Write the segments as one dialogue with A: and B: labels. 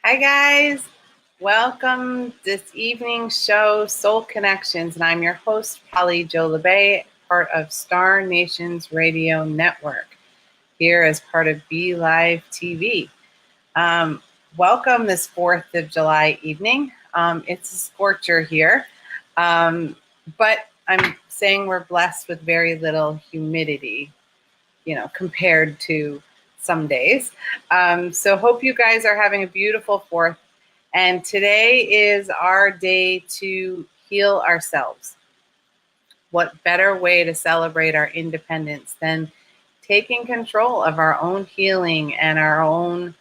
A: Hi guys, welcome this evening's show, Soul Connections, and I'm your host, Jo Labbé, part of Star Nations Radio Network, here as part of Be Live TV. Welcome this 4th of July evening. It's a scorcher here, but I'm saying we're blessed with very little humidity, compared to some days. So hope you guys are having a beautiful 4th. And today is our day to heal ourselves. What better way to celebrate our independence than taking control of our own healing and our own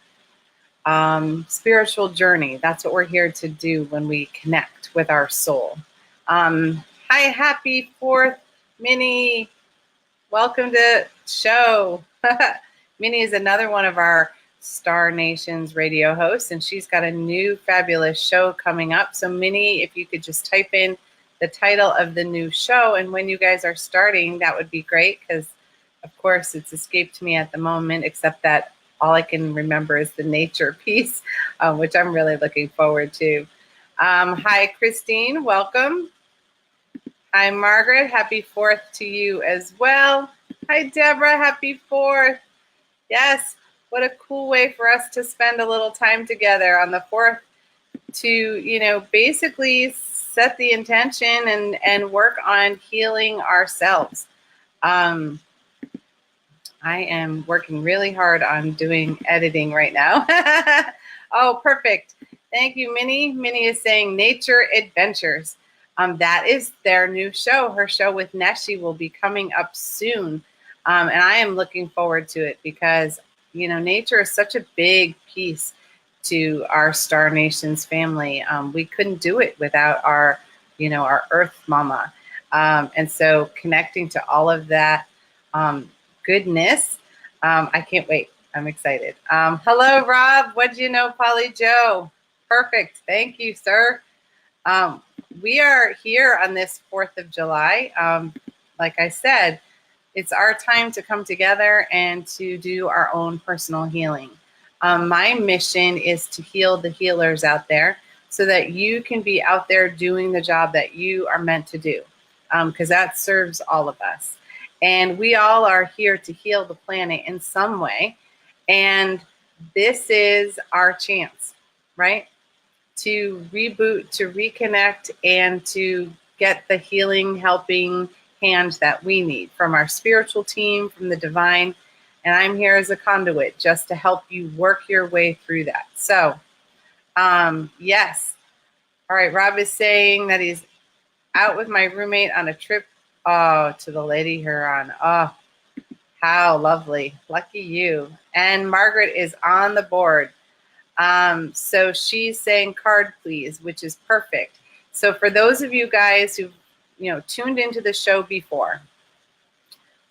A: spiritual journey? That's what we're here to do when we connect with our soul. Hi, happy 4th, Minnie. Welcome to the show. Minnie is another one of our Star Nations radio hosts, and she's got a new fabulous show coming up. So Minnie, if you could just type in the title of the new show and when you guys are starting, that would be great, because of course it's escaped me at the moment, except that all I can remember is the nature piece, which I'm really looking forward to. Hi, Christine. Welcome. Hi, Margaret. Happy 4th to you as well. Hi, Deborah. Happy 4th. Yes, what a cool way for us to spend a little time together on the 4th to, basically set the intention and work on healing ourselves. I am working really hard on doing editing right now. Oh, perfect. Thank you, Minnie. Minnie is saying Nature Adventures. That is their new show. Her show with Neshi will be coming up soon. And I am looking forward to it because, nature is such a big piece to our Star Nations family. We couldn't do it without our Earth Mama. And so connecting to all of that goodness, I can't wait. I'm excited. Hello, Rob. What do you know, Polly Joe? Perfect. Thank you, sir. We are here on this 4th of July. Like I said, it's our time to come together and to do our own personal healing. My mission is to heal the healers out there so that you can be out there doing the job that you are meant to do, because that serves all of us. And we all are here to heal the planet in some way. And this is our chance, right? To reboot, to reconnect, and to get the healing, helping hand that we need from our spiritual team, from the divine. And I'm here as a conduit just to help you work your way through that. So, yes. All right, Rob is saying that he's out with my roommate on a trip to the Lady Huron. Oh, how lovely. Lucky you. And Margaret is on the board. So she's saying card, please, which is perfect. So for those of you guys who've, tuned into the show before,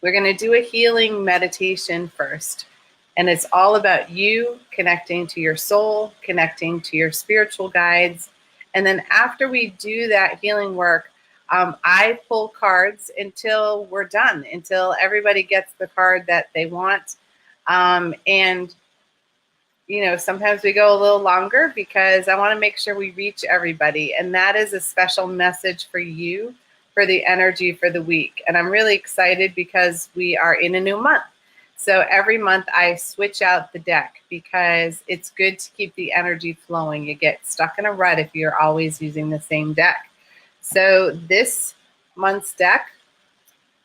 A: we're going to do a healing meditation first. And it's all about you connecting to your soul, connecting to your spiritual guides. And then after we do that healing work, I pull cards until we're done, until everybody gets the card that they want. And sometimes we go a little longer because I want to make sure we reach everybody. And that is a special message for you, for the energy for the week. And I'm really excited because we are in a new month. So every month I switch out the deck because it's good to keep the energy flowing. You get stuck in a rut if you're always using the same deck. So this month's deck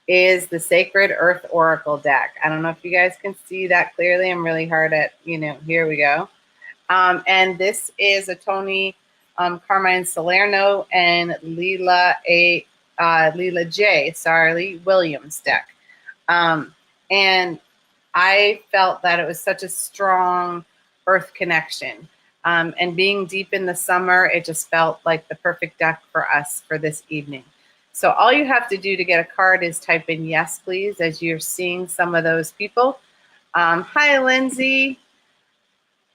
A: is the Sacred Earth Oracle deck. I don't know if you guys can see that clearly. I'm really hard at, here we go. And this is a Tony Carmine Salerno and Leela J. Williams deck. And I felt that it was such a strong earth connection. And being deep in the summer, it just felt like the perfect deck for us for this evening. So all you have to do to get a card is type in yes, please, as you're seeing some of those people. Hi, Lindsay.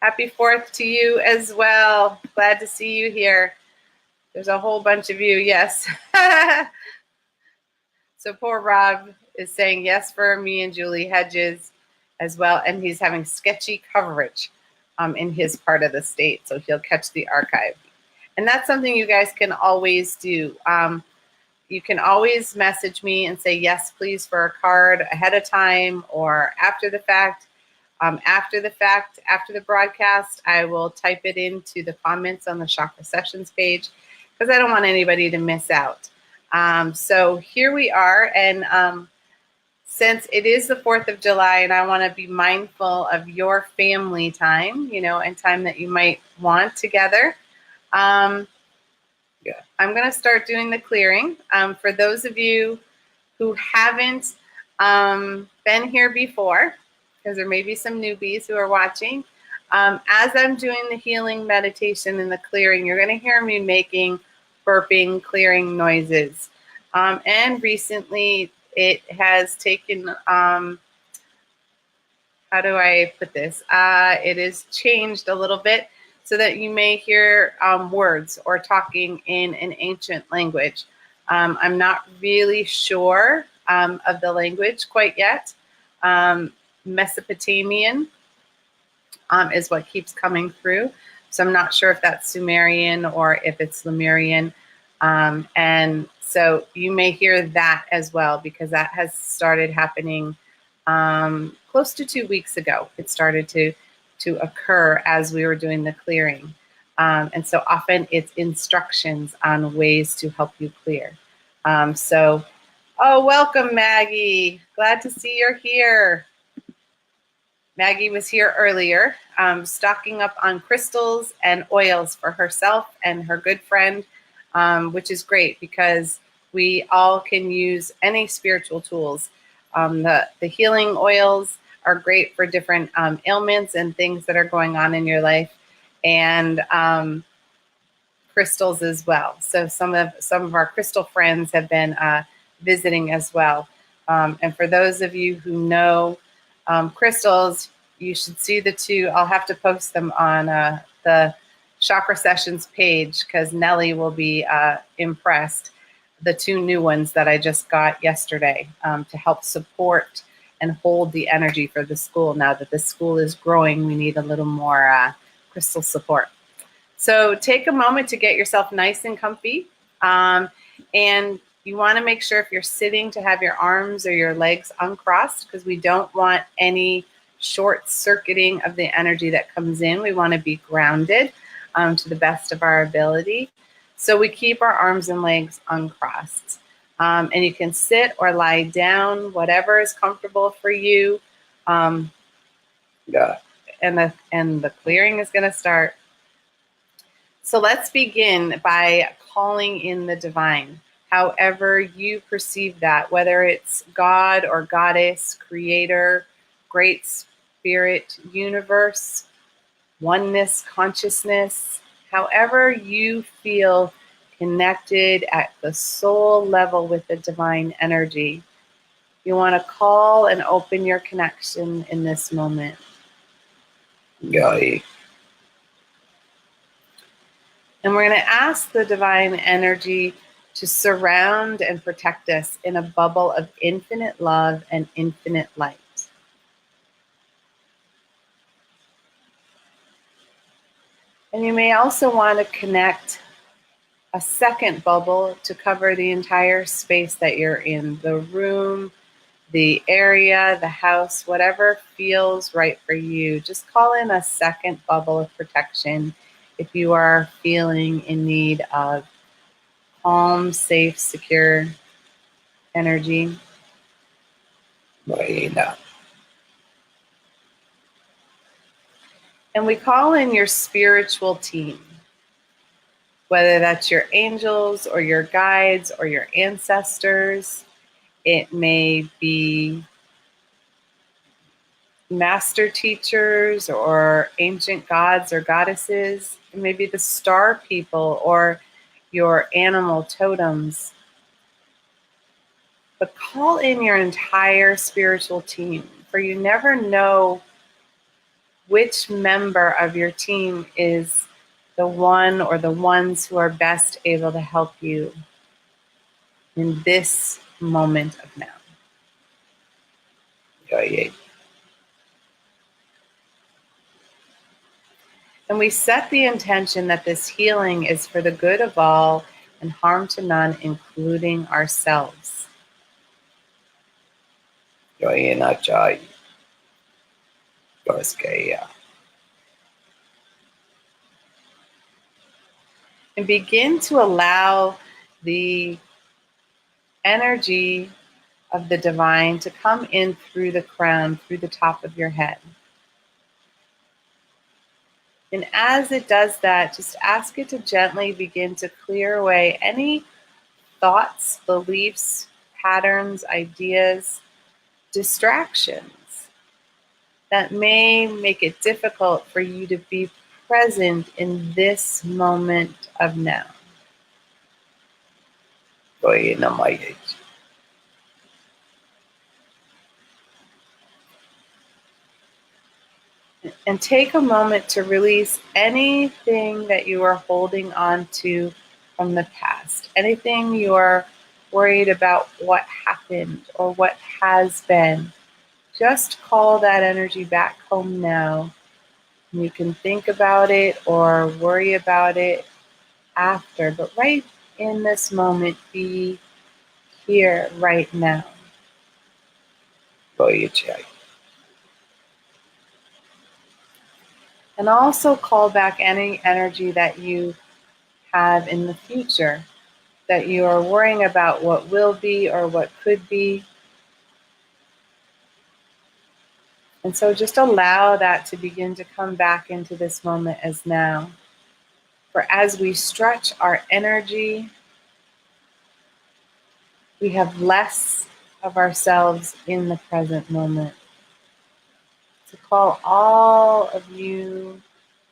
A: Happy 4th to you as well. Glad to see you here. There's a whole bunch of you, yes. So poor Rob is saying yes for me and Julie Hedges as well, and he's having sketchy coverage. in his part of the state, so he'll catch the archive. And that's something you guys can always do. You can always message me and say, yes, please, for a card ahead of time or after the fact. After the broadcast, I will type it into the comments on the Chakra Sessions page because I don't want anybody to miss out. So here we are. And since it is the 4th of July and I want to be mindful of your family time, and time that you might want together, I'm going to start doing the clearing. For those of you who haven't been here before, because there may be some newbies who are watching, as I'm doing the healing meditation and the clearing, you're going to hear me making burping, clearing noises. And recently it has taken, how do I put this? It has changed a little bit so that you may hear words or talking in an ancient language. I'm not really sure of the language quite yet. Mesopotamian is what keeps coming through. So I'm not sure if that's Sumerian or if it's Lemurian. And so you may hear that as well because that has started happening close to 2 weeks ago. It started to occur as we were doing the clearing. And so often it's instructions on ways to help you clear. Oh, welcome, Maggie. Glad to see you're here. Maggie was here earlier, stocking up on crystals and oils for herself and her good friend, which is great because we all can use any spiritual tools. The healing oils are great for different ailments and things that are going on in your life, and crystals as well. So some of our crystal friends have been visiting as well. And for those of you who know crystals, you should see the two. I'll have to post them on the Chakra Sessions page because Nellie will be impressed. The 2 new ones that I just got yesterday to help support and hold the energy for the school. Now that the school is growing, we need a little more crystal support. So take a moment to get yourself nice and comfy. And you want to make sure if you're sitting to have your arms or your legs uncrossed because we don't want any short circuiting of the energy that comes in. We want to be grounded to the best of our ability. So we keep our arms and legs uncrossed. And you can sit or lie down, whatever is comfortable for you. And the clearing is going to start. So let's begin by calling in the divine, however you perceive that, whether it's God or Goddess, Creator, Great Spirit, Universe, Oneness, Consciousness, however you feel connected at the soul level with the divine energy. You want to call and open your connection in this moment. Yay. And we're going to ask the divine energy to surround and protect us in a bubble of infinite love and infinite light. And you may also want to connect a second bubble to cover the entire space that you're in, the room, the area, the house, whatever feels right for you. Just call in a second bubble of protection if you are feeling in need of calm, safe, secure energy. And we call in your spiritual team, whether that's your angels or your guides or your ancestors. It may be master teachers or ancient gods or goddesses. It may be the star people or your animal totems. But call in your entire spiritual team, for you never know which member of your team is the one or the ones who are best able to help you in this moment of now. And we set the intention that this healing is for the good of all and harm to none, including ourselves. And begin to allow the energy of the divine to come in through the crown, through the top of your head. And as it does that, just ask it to gently begin to clear away any thoughts, beliefs, patterns, ideas, distractions that may make it difficult for you to be present in this moment of now. And take a moment to release anything that you are holding on to from the past, anything you are worried about what happened or what has been. Just call that energy back home now. You can think about it or worry about it after, but right in this moment, be here right now. And also call back any energy that you have in the future, that you are worrying about what will be or what could be. And so just allow that to begin to come back into this moment as now. For as we stretch our energy, we have less of ourselves in the present moment. To call all of you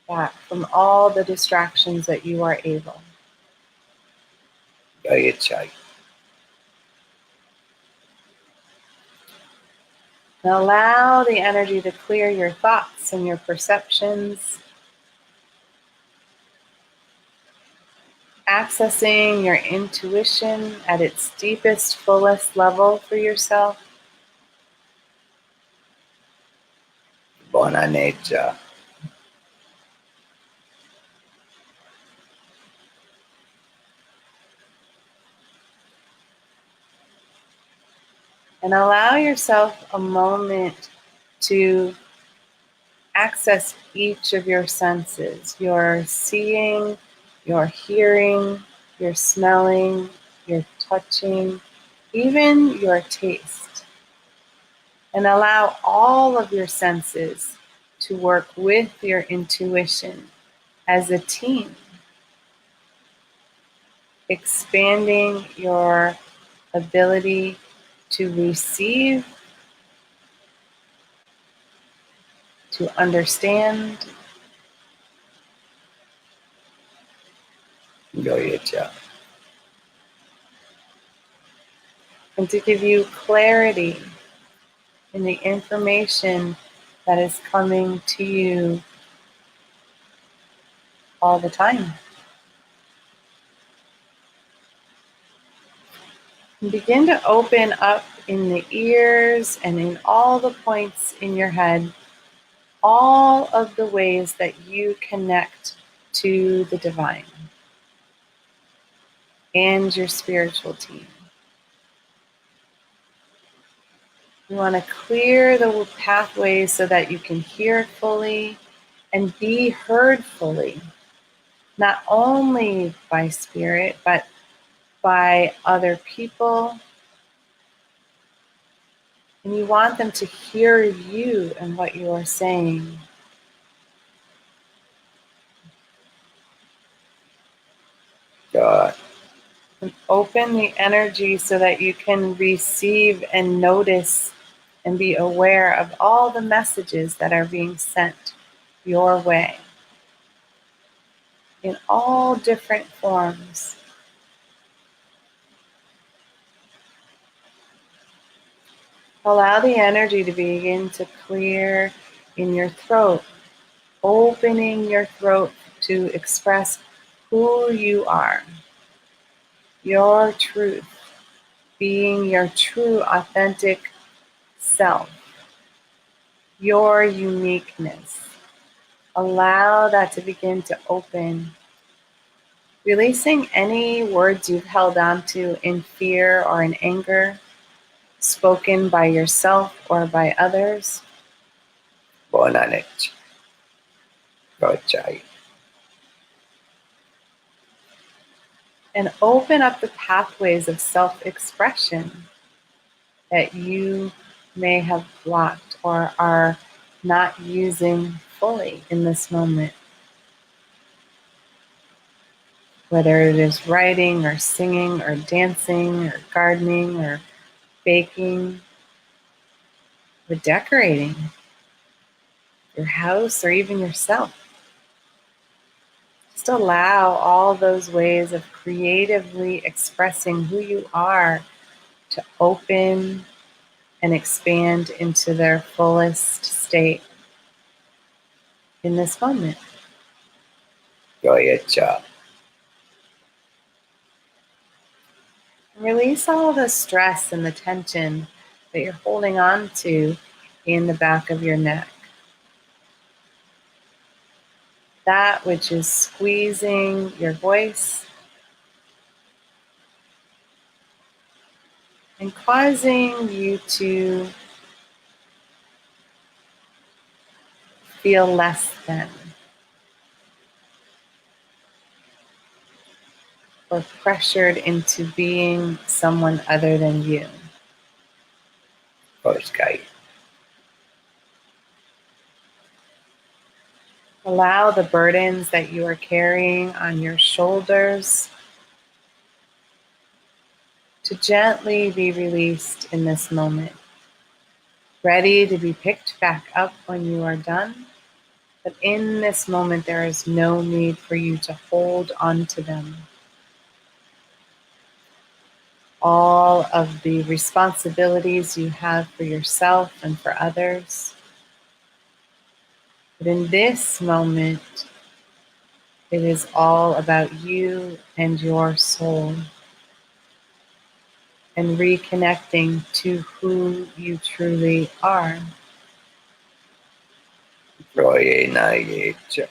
A: back from all the distractions that you are able. And allow the energy to clear your thoughts and your perceptions, accessing your intuition at its deepest, fullest level for yourself.
B: Buona nature.
A: And allow yourself a moment to access each of your senses, your seeing, your hearing, your smelling, your touching, even your taste. And allow all of your senses to work with your intuition as a team, expanding your ability to receive, to understand, and to give you clarity in the information that is coming to you all the time. And begin to open up in the ears and in all the points in your head, all of the ways that you connect to the divine and your spiritual team. You want to clear the pathways so that you can hear it fully and be heard fully, not only by spirit, but by other people. And you want them to hear you and what you are saying.
B: God.
A: And open the energy so that you can receive and notice and be aware of all the messages that are being sent your way in all different forms. Allow the energy to begin to clear in your throat, opening your throat to express who you are, your truth, being your true, authentic self, your uniqueness. Allow that to begin to open, releasing any words you've held on to in fear or in anger, spoken by yourself or by others.
B: Bonanich. Rochai.
A: And open up the pathways of self-expression that you may have blocked or are not using fully in this moment. Whether it is writing or singing or dancing or gardening or baking or decorating your house or even yourself. Just allow all those ways of creatively expressing who you are to open and expand into their fullest state in this moment.
B: Goyecha.
A: Release all the stress and the tension that you're holding on to in the back of your neck. That which is squeezing your voice and causing you to feel less than or pressured into being someone other than you.
B: Oskai.
A: Allow the burdens that you are carrying on your shoulders to gently be released in this moment, ready to be picked back up when you are done. But in this moment, there is no need for you to hold on to them. All of the responsibilities you have for yourself and for others. But in this moment, it is all about you and your soul and reconnecting to who you truly are.
B: Roye Nayecha.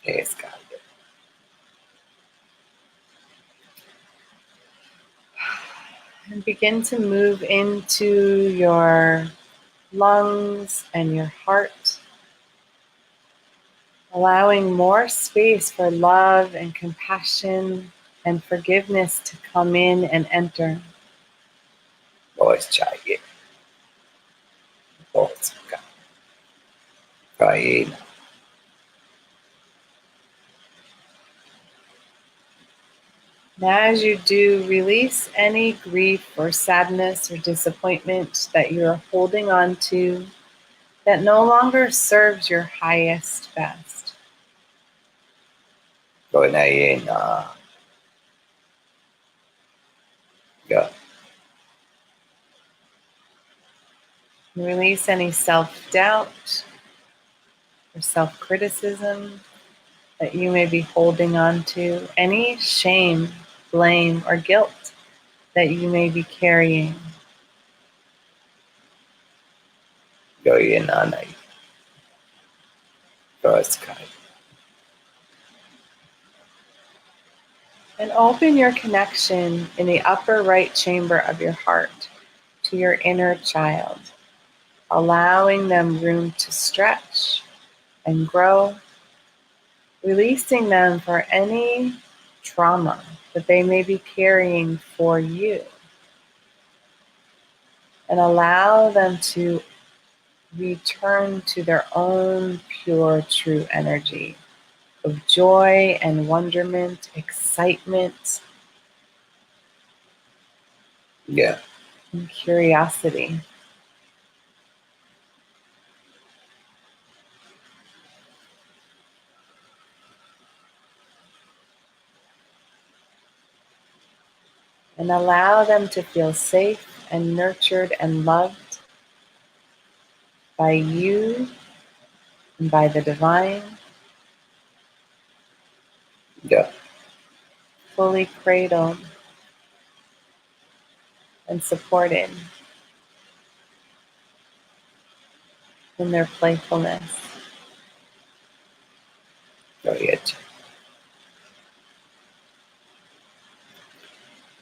B: Eskai.
A: And begin to move into your lungs and your heart, allowing more space for love and compassion and forgiveness to come in and enter.
B: Oschai. Oska. Kaina.
A: And as you do, release any grief or sadness or disappointment that you're holding on to that no longer serves your highest best.
B: Gonayena. Yeah.
A: Release any self-doubt or self-criticism that you may be holding on to, any shame, blame, or guilt that you may be carrying.
B: Goyenanai. Oskai.
A: And open your connection in the upper right chamber of your heart to your inner child, allowing them room to stretch and grow, releasing them for any trauma that they may be carrying for you. And allow them to return to their own pure, true energy of joy and wonderment, excitement,
B: Yeah.
A: and curiosity. And allow them to feel safe and nurtured and loved by you and by the divine,
B: Yeah.
A: fully cradled and supported in their playfulness.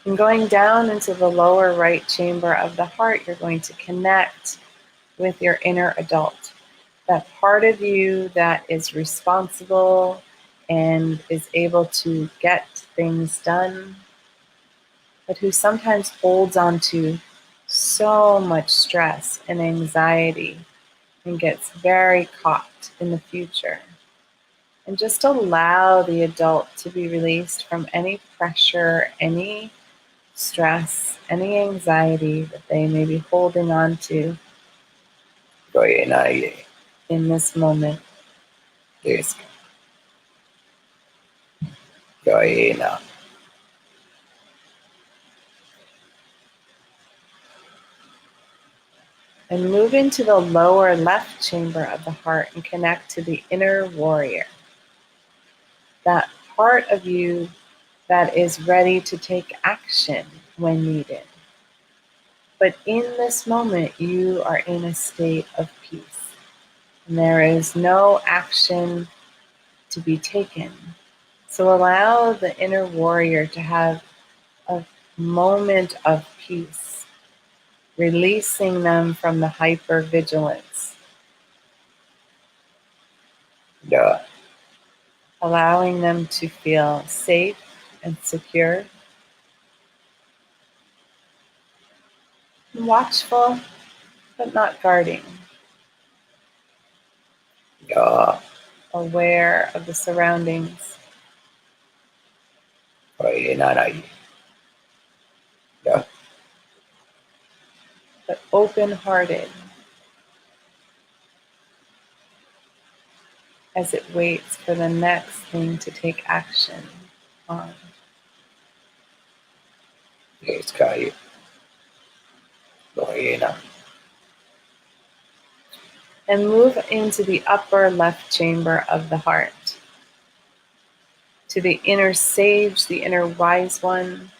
A: And going down into the lower right chamber of the heart, you're going to connect with your inner adult. That part of you that is responsible and is able to get things done, but who sometimes holds on to so much stress and anxiety and gets very caught in the future. And just allow the adult to be released from any pressure, any stress, any anxiety that they may be holding on to in this moment.
B: Yes. Joina.
A: And move into the lower left chamber of the heart and connect to the inner warrior. That part of you that is ready to take action when needed. But in this moment, you are in a state of peace. And there is no action to be taken. So allow the inner warrior to have a moment of peace, releasing them from the hypervigilance,
B: Yeah.
A: allowing them to feel safe and secure, watchful, but not guarding,
B: Yeah.
A: aware of the surroundings,
B: Joina. Yeah.
A: but open-hearted as it waits for the next thing to take action on.
B: Yes, Kai. Joina.
A: And move into the upper left chamber of the heart, to the inner sage, the inner wise one.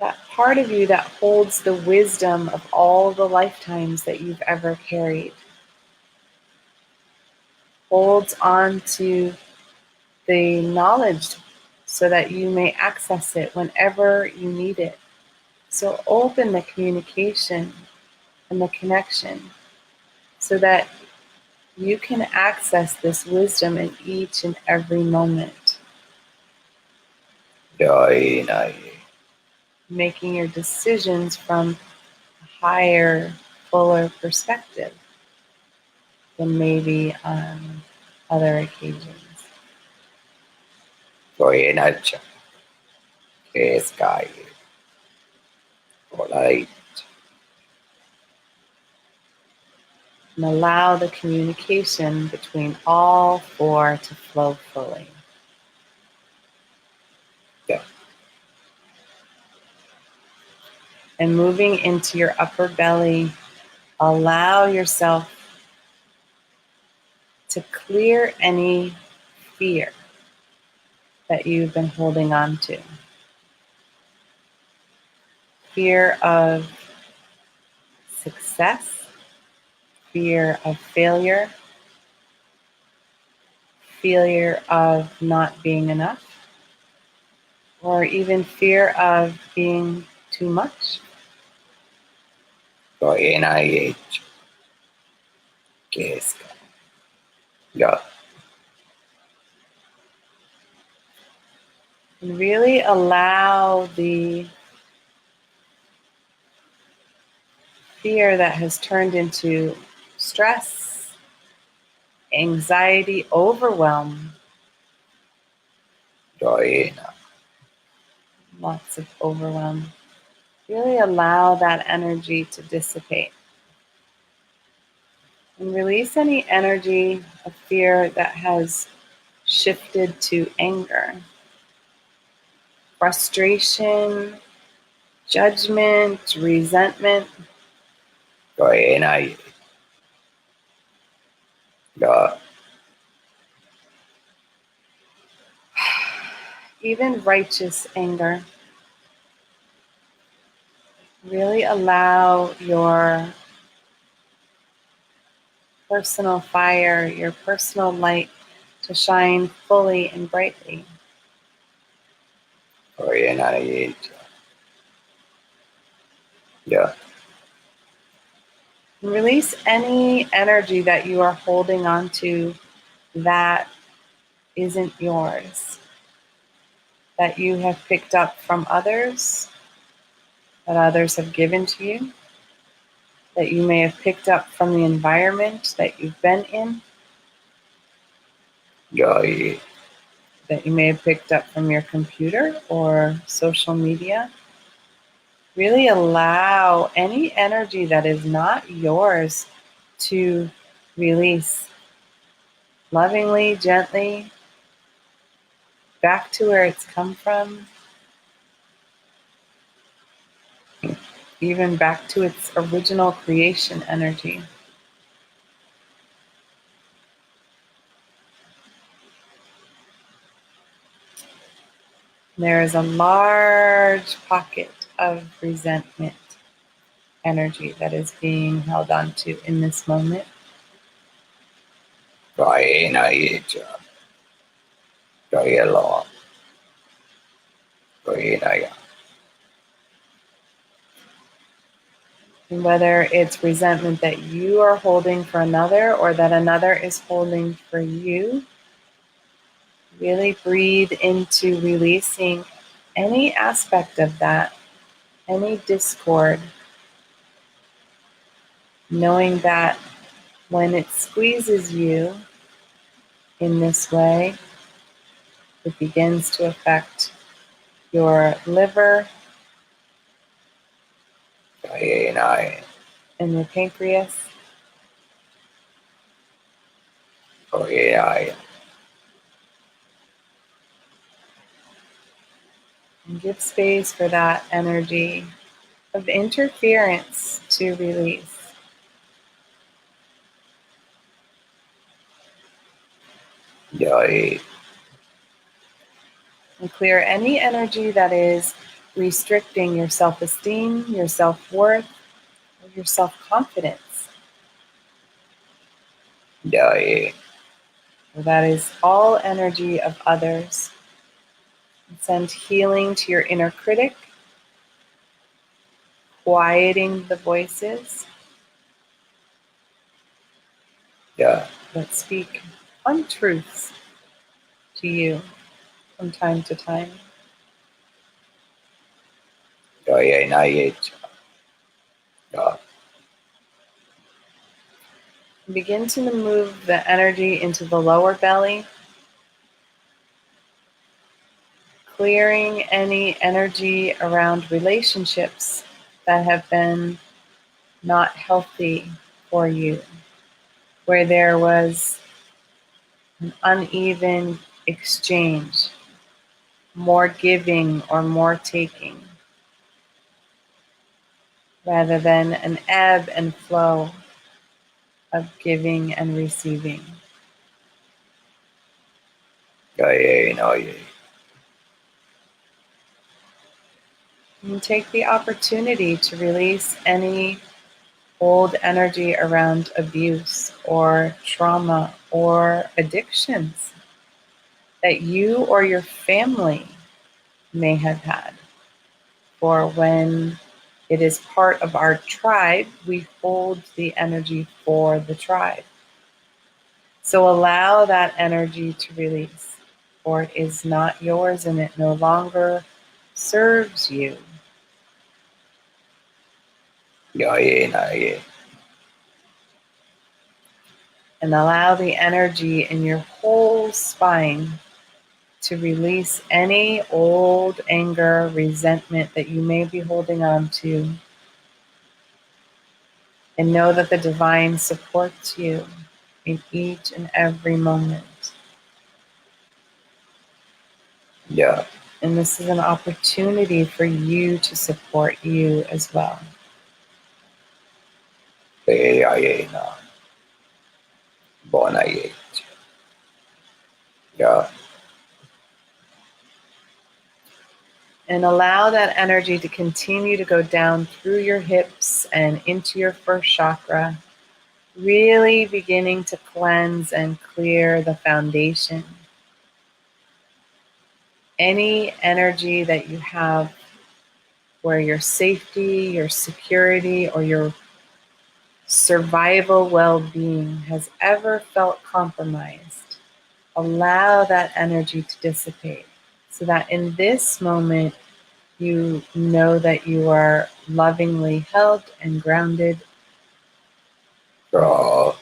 A: That part of you that holds the wisdom of all the lifetimes that you've ever carried. Holds on to the knowledge so that you may access it whenever you need it. So open the communication and the connection so that you can access this wisdom in each and every moment,
B: Joina.
A: making your decisions from a higher, fuller perspective than maybe on other occasions.
B: Joina. Yes, Kai. Polite.
A: And allow the communication between all four to flow fully.
B: Yeah.
A: And moving into your upper belly, allow yourself to clear any fear that you've been holding on to. Fear of success, fear of failure, fear of not being enough, or even fear of being too much.
B: Joina. Yes. Yeah.
A: And really allow the fear that has turned into stress, anxiety, overwhelm,
B: Joina.
A: lots of overwhelm. Really allow that energy to dissipate. And release any energy of fear that has shifted to anger, frustration, judgment, resentment.
B: Joina. Yeah.
A: Even righteous anger. Really allow your personal fire, your personal light to shine fully and brightly.
B: Yeah.
A: Release any energy that you are holding on to that isn't yours, that you have picked up from others, that others have given to you, that you may have picked up from the environment that you've been in,
B: Yeah.
A: that you may have picked up from your computer or social media. Really allow any energy that is not yours to release lovingly, gently, back to where it's come from, even back to its original creation energy. There is a large pocket of resentment energy that is being held onto in this moment. And whether it's resentment that you are holding for another or that another is holding for you, really breathe into releasing any aspect of that, any discord, knowing that when it squeezes you in this way, it begins to affect your liver and your pancreas. And give space for that energy of interference to release. And clear any energy that is restricting your self-esteem, your self-worth, or your self-confidence. So that is all energy of others. And send healing to your inner critic, quieting the voices that speak untruths to you from time to time. Begin to move the energy into the lower belly, clearing any energy around relationships that have been not healthy for you, where there was an uneven exchange, more giving or more taking, rather than an ebb and flow of giving and receiving. And take the opportunity to release any old energy around abuse or trauma or addictions that you or your family may have had. For when it is part of our tribe, we hold the energy for the tribe. So allow that energy to release, for it is not yours and it no longer serves you. And allow the energy in your whole spine to release any old anger, resentment that you may be holding on to. And know that the divine supports you in each and every moment. And this is an opportunity for you to support you as well. And allow that energy to continue to go down through your hips and into your first chakra, really beginning to cleanse and clear the foundation. Any energy that you have where your safety, your security, or your survival well-being has ever felt compromised, allow that energy to dissipate so that in this moment you know that you are lovingly held and grounded
B: Ja.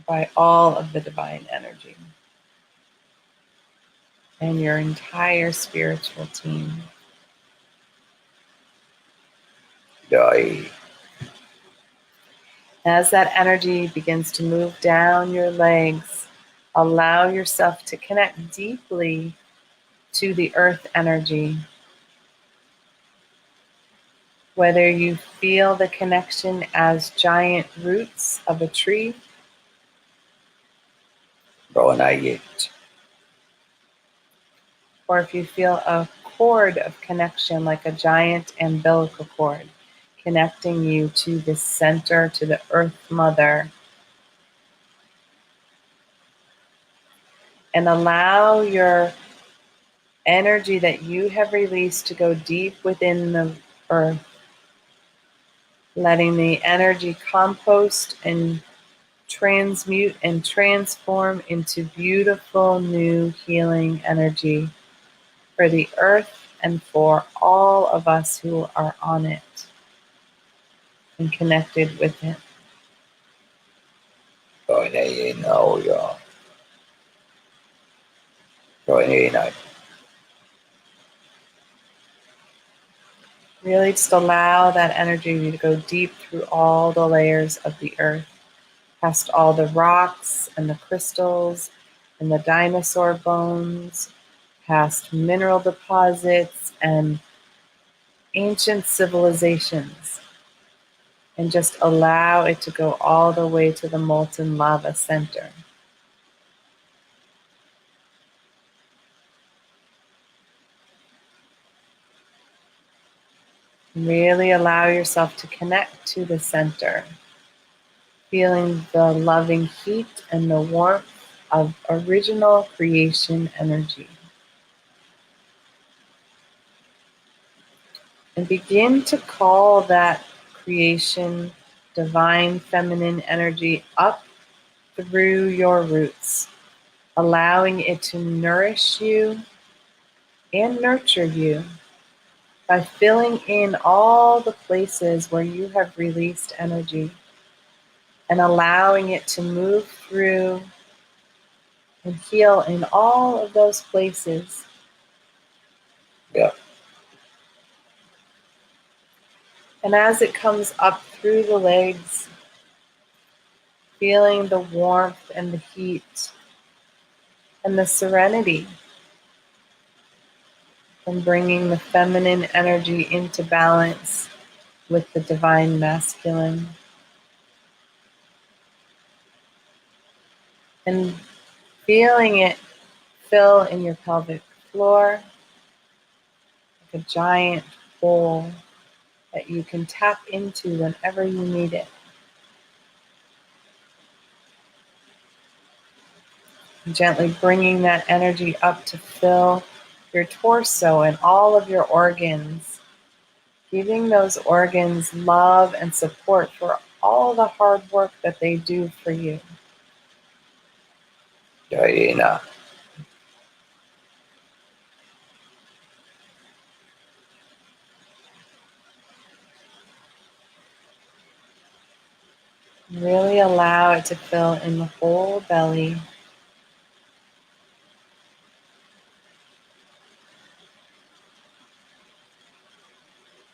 A: by all of the divine energy and your entire spiritual team.
B: Doi.
A: As that energy begins to move down your legs, allow yourself to connect deeply to the earth energy. Whether you feel the connection as giant roots of a tree,
B: Ronayit.
A: or if you feel a cord of connection like a giant umbilical cord connecting you to the center, to the earth mother, and allow your energy that you have released to go deep within the earth, letting the energy compost and transmute and transform into beautiful new healing energy for the earth and for all of us who are on it and connected with it.
B: Ronayin o yo. Ronayin.
A: Really just allow that energy to go deep through all the layers of the earth, past all the rocks and the crystals and the dinosaur bones, past mineral deposits and ancient civilizations, and just allow it to go all the way to the molten lava center. Really allow yourself to connect to the center, feeling the loving heat and the warmth of original creation energy. And begin to call that creation, divine feminine energy up through your roots, allowing it to nourish you and nurture you by filling in all the places where you have released energy and allowing it to move through and heal in all of those places.
B: Yeah.
A: And as it comes up through the legs, feeling the warmth and the heat and the serenity, and bringing the feminine energy into balance with the divine masculine. And feeling it fill in your pelvic floor like a giant bowl that you can tap into whenever you need it. And gently bringing that energy up to fill your torso and all of your organs, giving those organs love and support for all the hard work that they do for you.
B: Doina.
A: Really allow it to fill in the whole belly.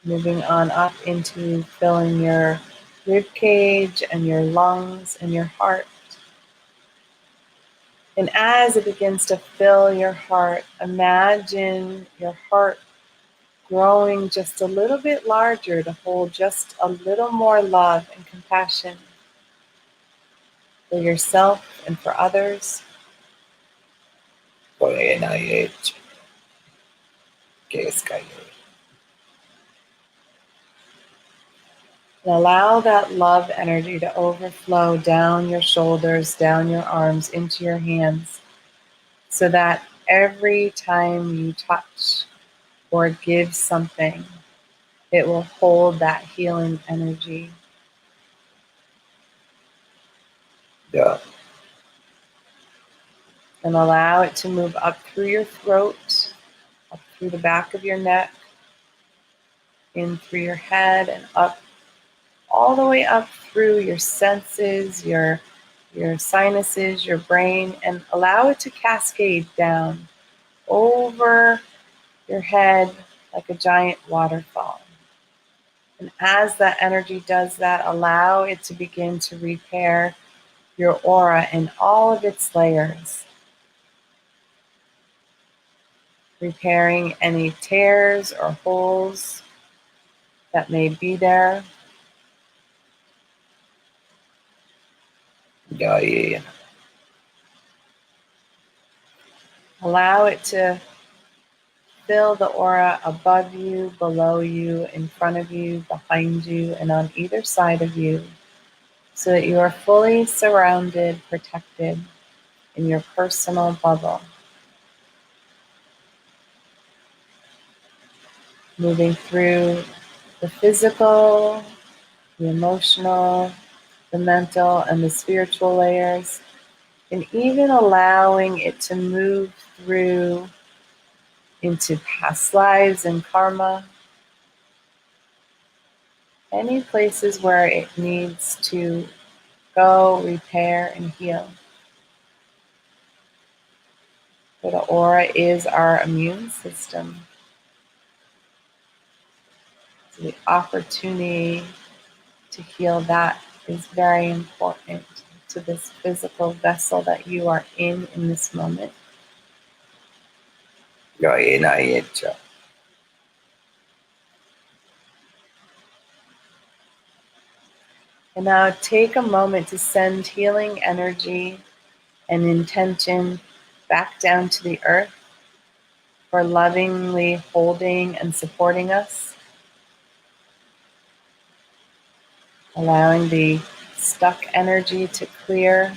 A: Moving on up into filling your rib cage and your lungs and your heart. And as it begins to fill your heart, imagine your heart growing just a little bit larger to hold just a little more love and compassion for yourself and for others.
B: Ronayit. Keskayo.
A: And allow that love energy to overflow down your shoulders, down your arms, into your hands, so that every time you touch or give something, it will hold that healing energy.
B: Yeah.
A: And allow it to move up through your throat, up through the back of your neck, in through your head, and up, all the way up through your senses, your sinuses, your brain, and allow it to cascade down over your head like a giant waterfall. And as that energy does that, allow it to begin to repair your aura in all of its layers, repairing any tears or holes that may be there.
B: Yeah. Yeah.
A: Allow it to fill the aura above you, below you, in front of you, behind you, and on either side of you, so that you are fully surrounded, protected in your personal bubble. Moving through the physical, the emotional, the mental, and the spiritual layers, and even allowing it to move through into past lives and karma, any places where it needs to go, repair, and heal. So the aura is our immune system. So the opportunity to heal that is very important to this physical vessel that you are in this moment.
B: Yeah. Yeah.
A: And now take a moment to send healing energy and intention back down to the earth for lovingly holding and supporting us, allowing the stuck energy to clear,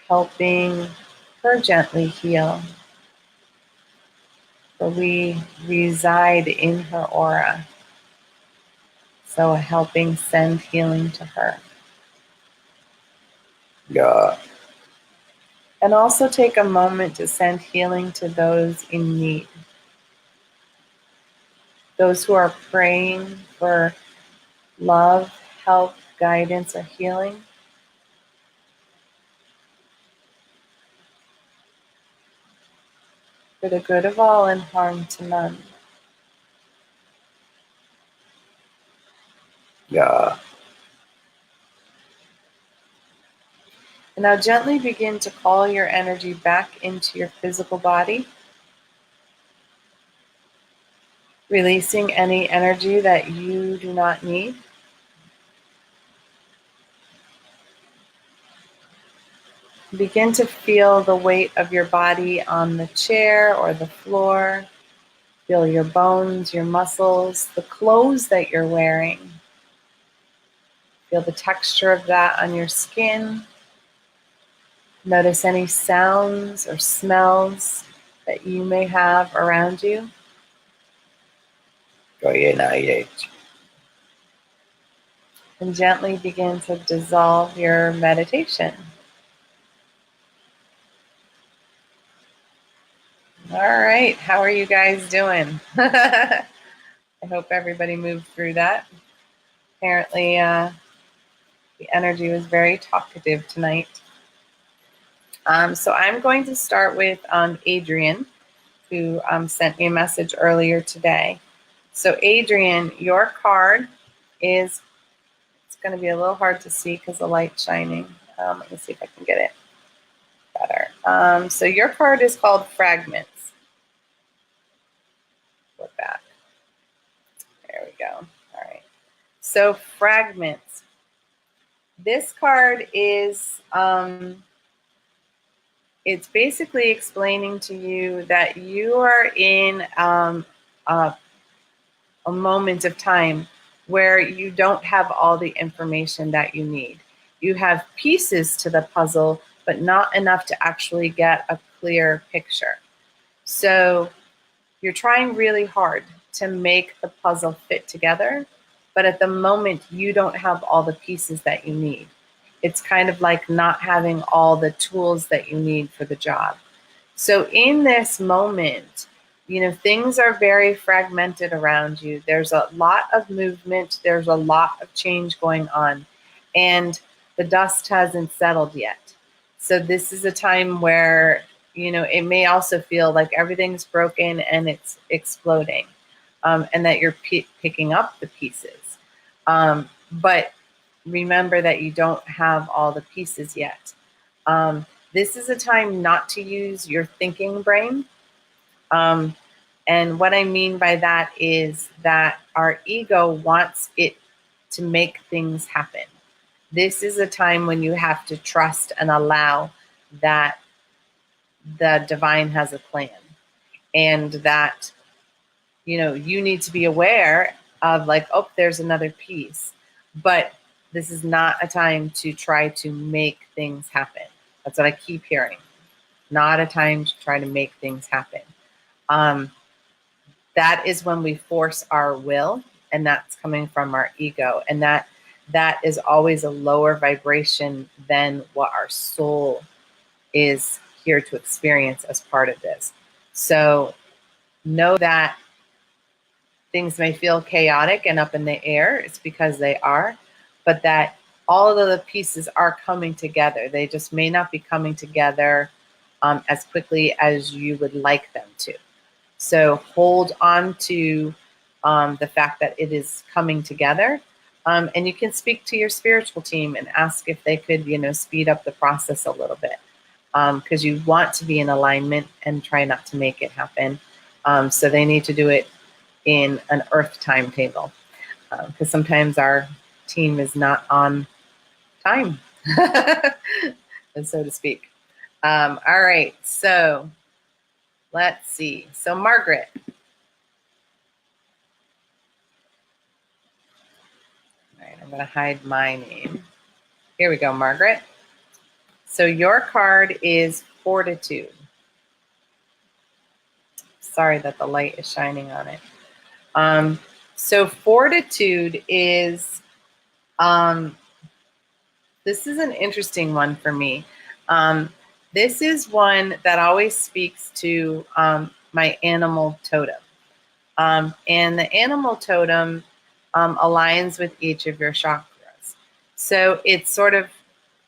A: helping her gently heal. For we reside in her aura, so helping send healing to her.
B: Yeah.
A: And also take a moment to send healing to those in need. Those who are praying for love, help, guidance, or healing. For the good of all and harm to none.
B: Yeah.
A: And now gently begin to call your energy back into your physical body, releasing any energy that you do not need. Begin to feel the weight of your body on the chair or the floor. Feel your bones, your muscles, the clothes that you're wearing. Feel the texture of that on your skin. Notice any sounds or smells that you may have around you.
B: Yeah.
A: And gently begin to dissolve your meditation. All right, how are you guys doing? I hope everybody moved through that. Apparently, the energy was very talkative tonight. So I'm going to start with Adrian, who sent me a message earlier today. So Adrian, your card is, it's going to be a little hard to see because the light's shining. Let me see if I can get it better. So your card is called Fragments. Flip back. There we go. All right. So Fragments. This card is, it's basically explaining to you that you are in a a moment of time where you don't have all the information that you need. You have pieces to the puzzle, but not enough to actually get a clear picture. So you're trying really hard to make the puzzle fit together, but at the moment you don't have all the pieces that you need. It's kind of like not having all the tools that you need for the job. So in this moment, things are very fragmented around you. There's a lot of movement. There's a lot of change going on, and the dust hasn't settled yet. So this is a time where, it may also feel like everything's broken and it's exploding, and that you're picking up the pieces. But remember that you don't have all the pieces yet. This is a time not to use your thinking brain. And what I mean by that is that our ego wants it to make things happen. This is a time when you have to trust and allow that the divine has a plan, and that, you need to be aware of, like, oh, there's another piece. But this is not a time to try to make things happen. That's what I keep hearing. Not a time to try to make things happen. That is when we force our will, and that's coming from our ego. And that is always a lower vibration than what our soul is here to experience as part of this. So know that things may feel chaotic and up in the air. It's because they are, but that all of the pieces are coming together. They just may not be coming together as quickly as you would like them to. So hold on to the fact that it is coming together. And you can speak to your spiritual team and ask if they could, speed up the process a little bit, because you want to be in alignment and try not to make it happen. So they need to do it in an earth timetable, because sometimes our team is not on time, so to speak. All right, so let's see. So Margaret. All right, I'm going to hide my name. Here we go, Margaret. So your card is Fortitude. Sorry that the light is shining on it. So Fortitude is, this is an interesting one for me. This is one that always speaks to my animal totem. And the animal totem aligns with each of your chakras. So it's sort of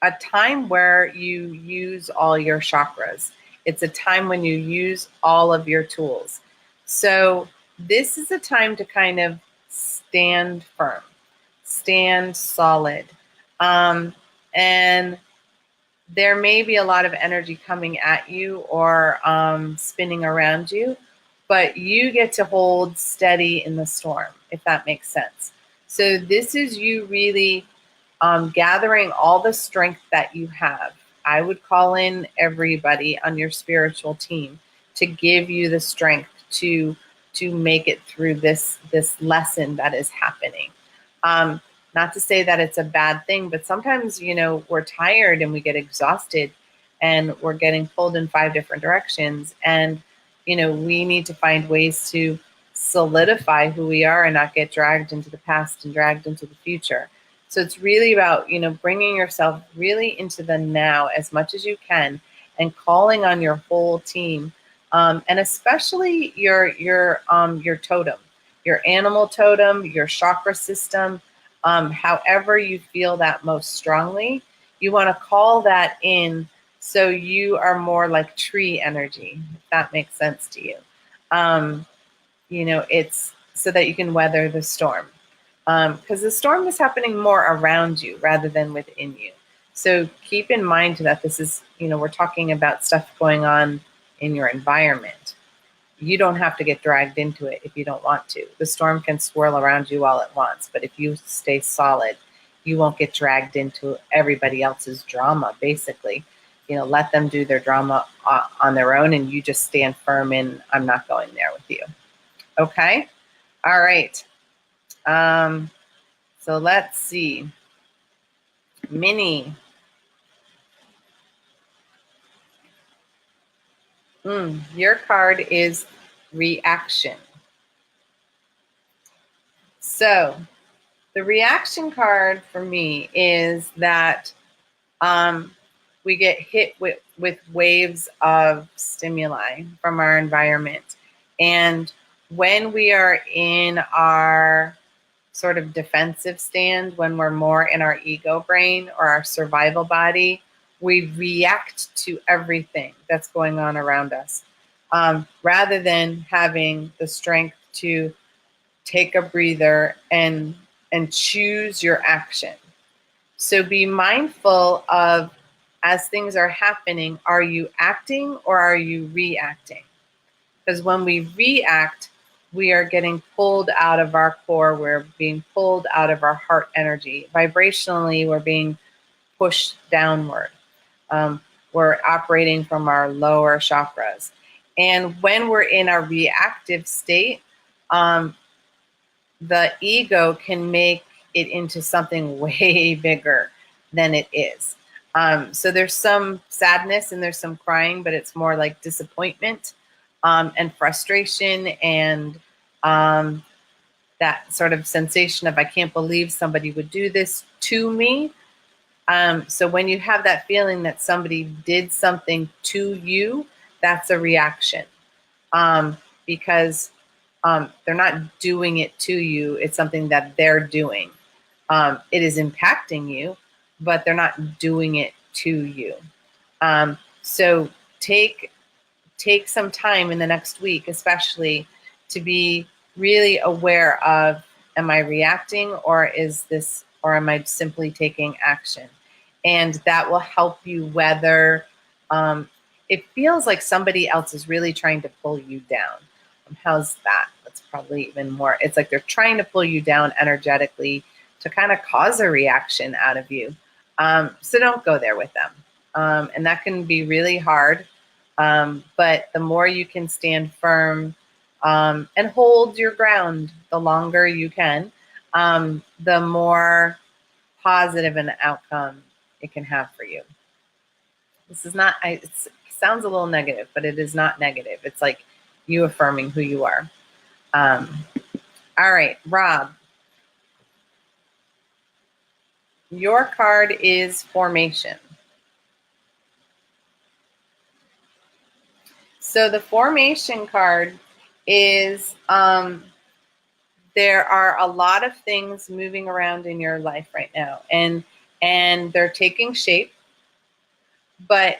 A: a time where you use all your chakras. It's a time when you use all of your tools. So this is a time to kind of stand firm, stand solid. And there may be a lot of energy coming at you or spinning around you, but you get to hold steady in the storm, if that makes sense. So this is you really gathering all the strength that you have. I would call in everybody on your spiritual team to give you the strength to make it through this lesson that is happening. Not to say that it's a bad thing, but sometimes, we're tired and we get exhausted and we're getting pulled in 5 different directions. And, we need to find ways to solidify who we are and not get dragged into the past and dragged into the future. So it's really about, bringing yourself really into the now as much as you can and calling on your whole team, and especially your totem, your animal totem, your chakra system. However you feel that most strongly, you want to call that in so you are more like tree energy, if that makes sense to you. It's so that you can weather the storm. Because the storm is happening more around you rather than within you. So keep in mind that this is, we're talking about stuff going on in your environment. You don't have to get dragged into it if you don't want to. The storm can swirl around you all at once, but if you stay solid, you won't get dragged into everybody else's drama, basically. Let them do their drama on their own, and you just stand firm in, I'm not going there with you. Okay? All right. So let's see. Minnie. Your card is reaction. So the reaction card for me is that we get hit with waves of stimuli from our environment. And when we are in our sort of defensive stand, when we're more in our ego brain or our survival body, we react to everything that's going on around us, rather than having the strength to take a breather and choose your action. So be mindful of, as things are happening, are you acting or are you reacting? Because when we react, we are getting pulled out of our core. We're being pulled out of our heart energy. Vibrationally, we're being pushed downward. We're operating from our lower chakras. And when we're in a reactive state, the ego can make it into something way bigger than it is. So there's some sadness and there's some crying, but it's more like disappointment and frustration and that sort of sensation of, I can't believe somebody would do this to me. So when you have that feeling that somebody did something to you, that's a reaction, because they're not doing it to you. It's something that they're doing. It is impacting you, but they're not doing it to you. So take some time in the next week, especially, to be really aware of, am I reacting or am I simply taking action? And that will help you weather, it feels like somebody else is really trying to pull you down. How's that? That's probably even more. It's like they're trying to pull you down energetically to kind of cause a reaction out of you. So don't go there with them. And that can be really hard. But the more you can stand firm and hold your ground, the longer you can, the more positive an outcome it can have for you. This is not, it sounds a little negative, but it is not negative. It's like you affirming who you are. All right, Rob. Your card is formation. So the formation card is, there are a lot of things moving around in your life right now, and they're taking shape, but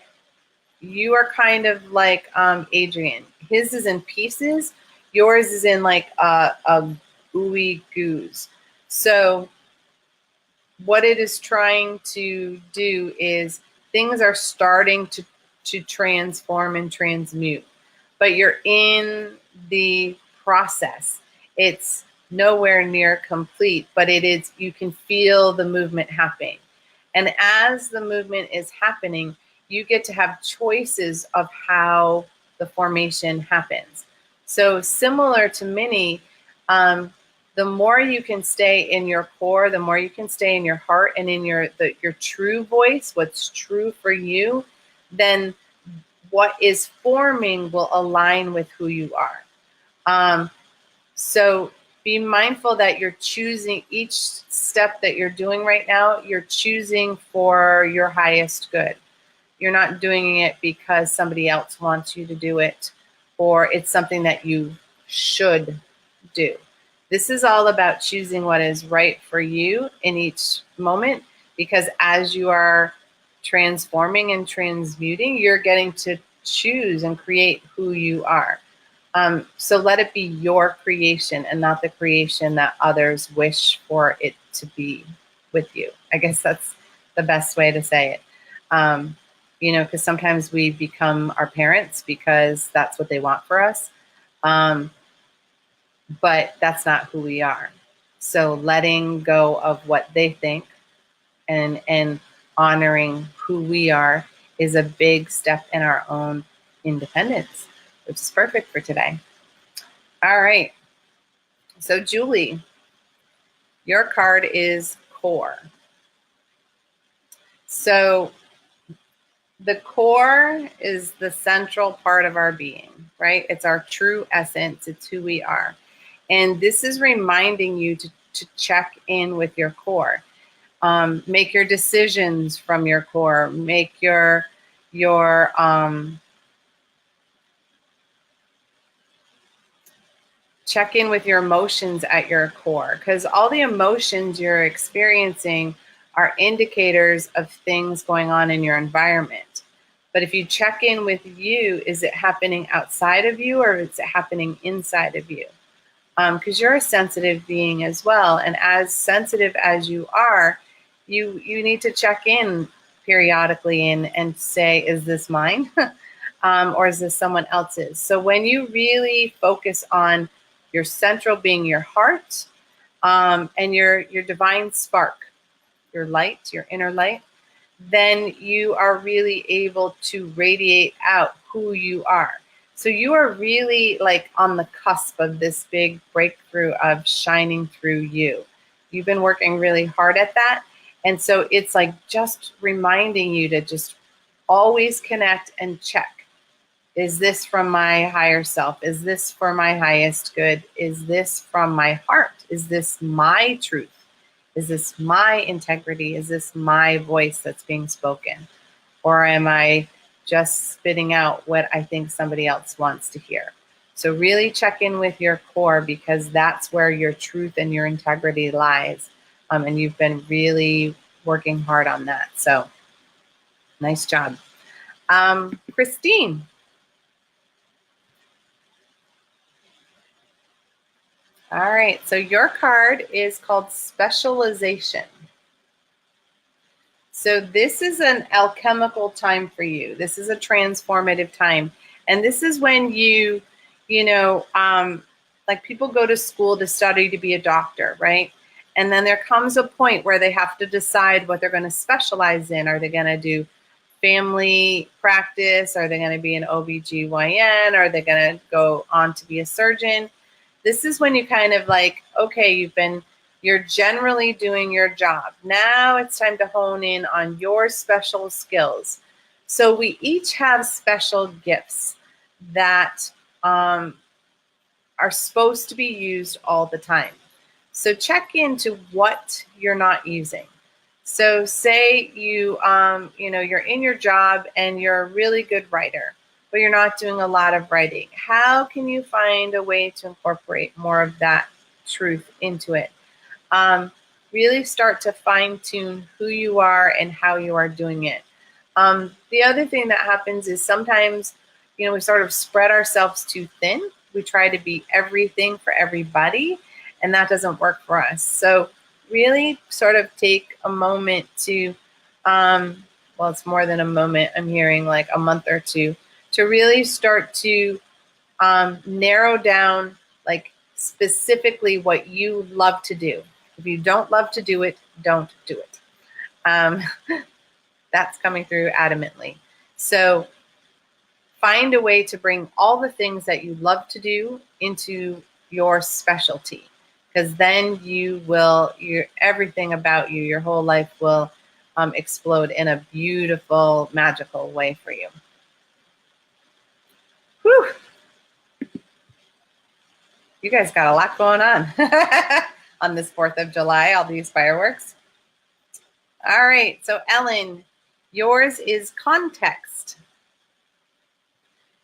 A: you are kind of like Adrian. His is in pieces. Yours is in like a ooey goos. So what it is trying to do is, things are starting to transform and transmute, but you're in the process. It's nowhere near complete, but it is, you can feel the movement happening. And as the movement is happening, you get to have choices of how the formation happens. So similar to Minnie, the more you can stay in your core, the more you can stay in your heart and in your true voice, what's true for you, then what is forming will align with who you are. So be mindful that you're choosing each step that you're doing right now, you're choosing for your highest good. You're not doing it because somebody else wants you to do it, or it's something that you should do. This is all about choosing what is right for you in each moment, because as you are transforming and transmuting, you're getting to choose and create who you are. So let it be your creation and not the creation that others wish for it to be with you. I guess that's the best way to say it. Because sometimes we become our parents because that's what they want for us. But that's not who we are. So letting go of what they think and honoring who we are is a big step in our own independence, which is perfect for today. All right. So Julie, your card is core. So the core is the central part of our being, right? It's our true essence. It's who we are. And this is reminding you to check in with your core. Make your decisions from your core. Make your check in with your emotions at your core, because all the emotions you're experiencing are indicators of things going on in your environment. But if you check in with you, is it happening outside of you or is it happening inside of you? Because you're a sensitive being as well. And as sensitive as you are, you need to check in periodically and say, is this mine? Or is this someone else's? So when you really focus on your central being, your heart, and your divine spark, your light, your inner light, then you are really able to radiate out who you are. So you are really like on the cusp of this big breakthrough of shining through you. You've been working really hard at that. And so it's like just reminding you to just always connect and check. Is this from my higher self? Is this for my highest good? Is this from my heart? Is this my truth? Is this my integrity? Is this my voice that's being spoken? Or am I just spitting out what I think somebody else wants to hear? So really check in with your core, because that's where your truth and your integrity lies. And you've been really working hard on that. So nice job. Christine. All right, so your card is called Specialization. So this is an alchemical time for you. This is a transformative time. And this is when like people go to school to study to be a doctor, right? And then there comes a point where they have to decide what they're going to specialize in. Are they going to do family practice? Are they going to be an OBGYN? Are they going to go on to be a surgeon? This is when you kind of like, okay, you're generally doing your job. Now it's time to hone in on your special skills. So we each have special gifts that are supposed to be used all the time. So check into what you're not using. So say you're in your job and you're a really good writer, but you're not doing a lot of writing. How can you find a way to incorporate more of that truth into it? Really start to fine tune who you are and how you are doing it. The other thing that happens is sometimes, we sort of spread ourselves too thin. We try to be everything for everybody, and that doesn't work for us. So really sort of take a moment to, well, it's more than a moment. I'm hearing like a month or two to really start to narrow down like specifically what you love to do. If you don't love to do it, don't do it. That's coming through adamantly. So find a way to bring all the things that you love to do into your specialty, because then everything about you, your whole life will explode in a beautiful, magical way for you. Whew. You guys got a lot going on on this 4th of July, all these fireworks. All right, so Ellen, yours is context.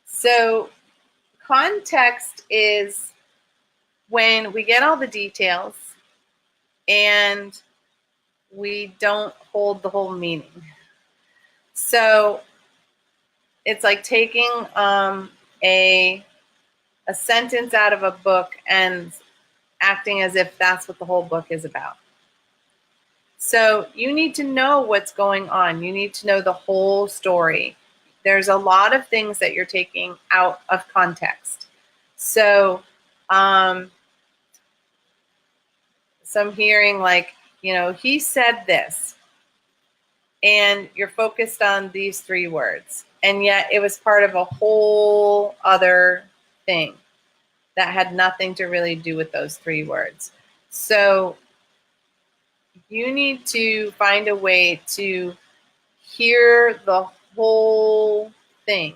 A: So context is when we get all the details and we don't hold the whole meaning. So it's like taking a sentence out of a book and acting as if that's what the whole book is about. So you need to know what's going on. You need to know the whole story. There's a lot of things that you're taking out of context. So I'm hearing like, he said this, and you're focused on these 3 words, and yet it was part of a whole other thing that had nothing to really do with those 3 words. So you need to find a way to hear the whole thing.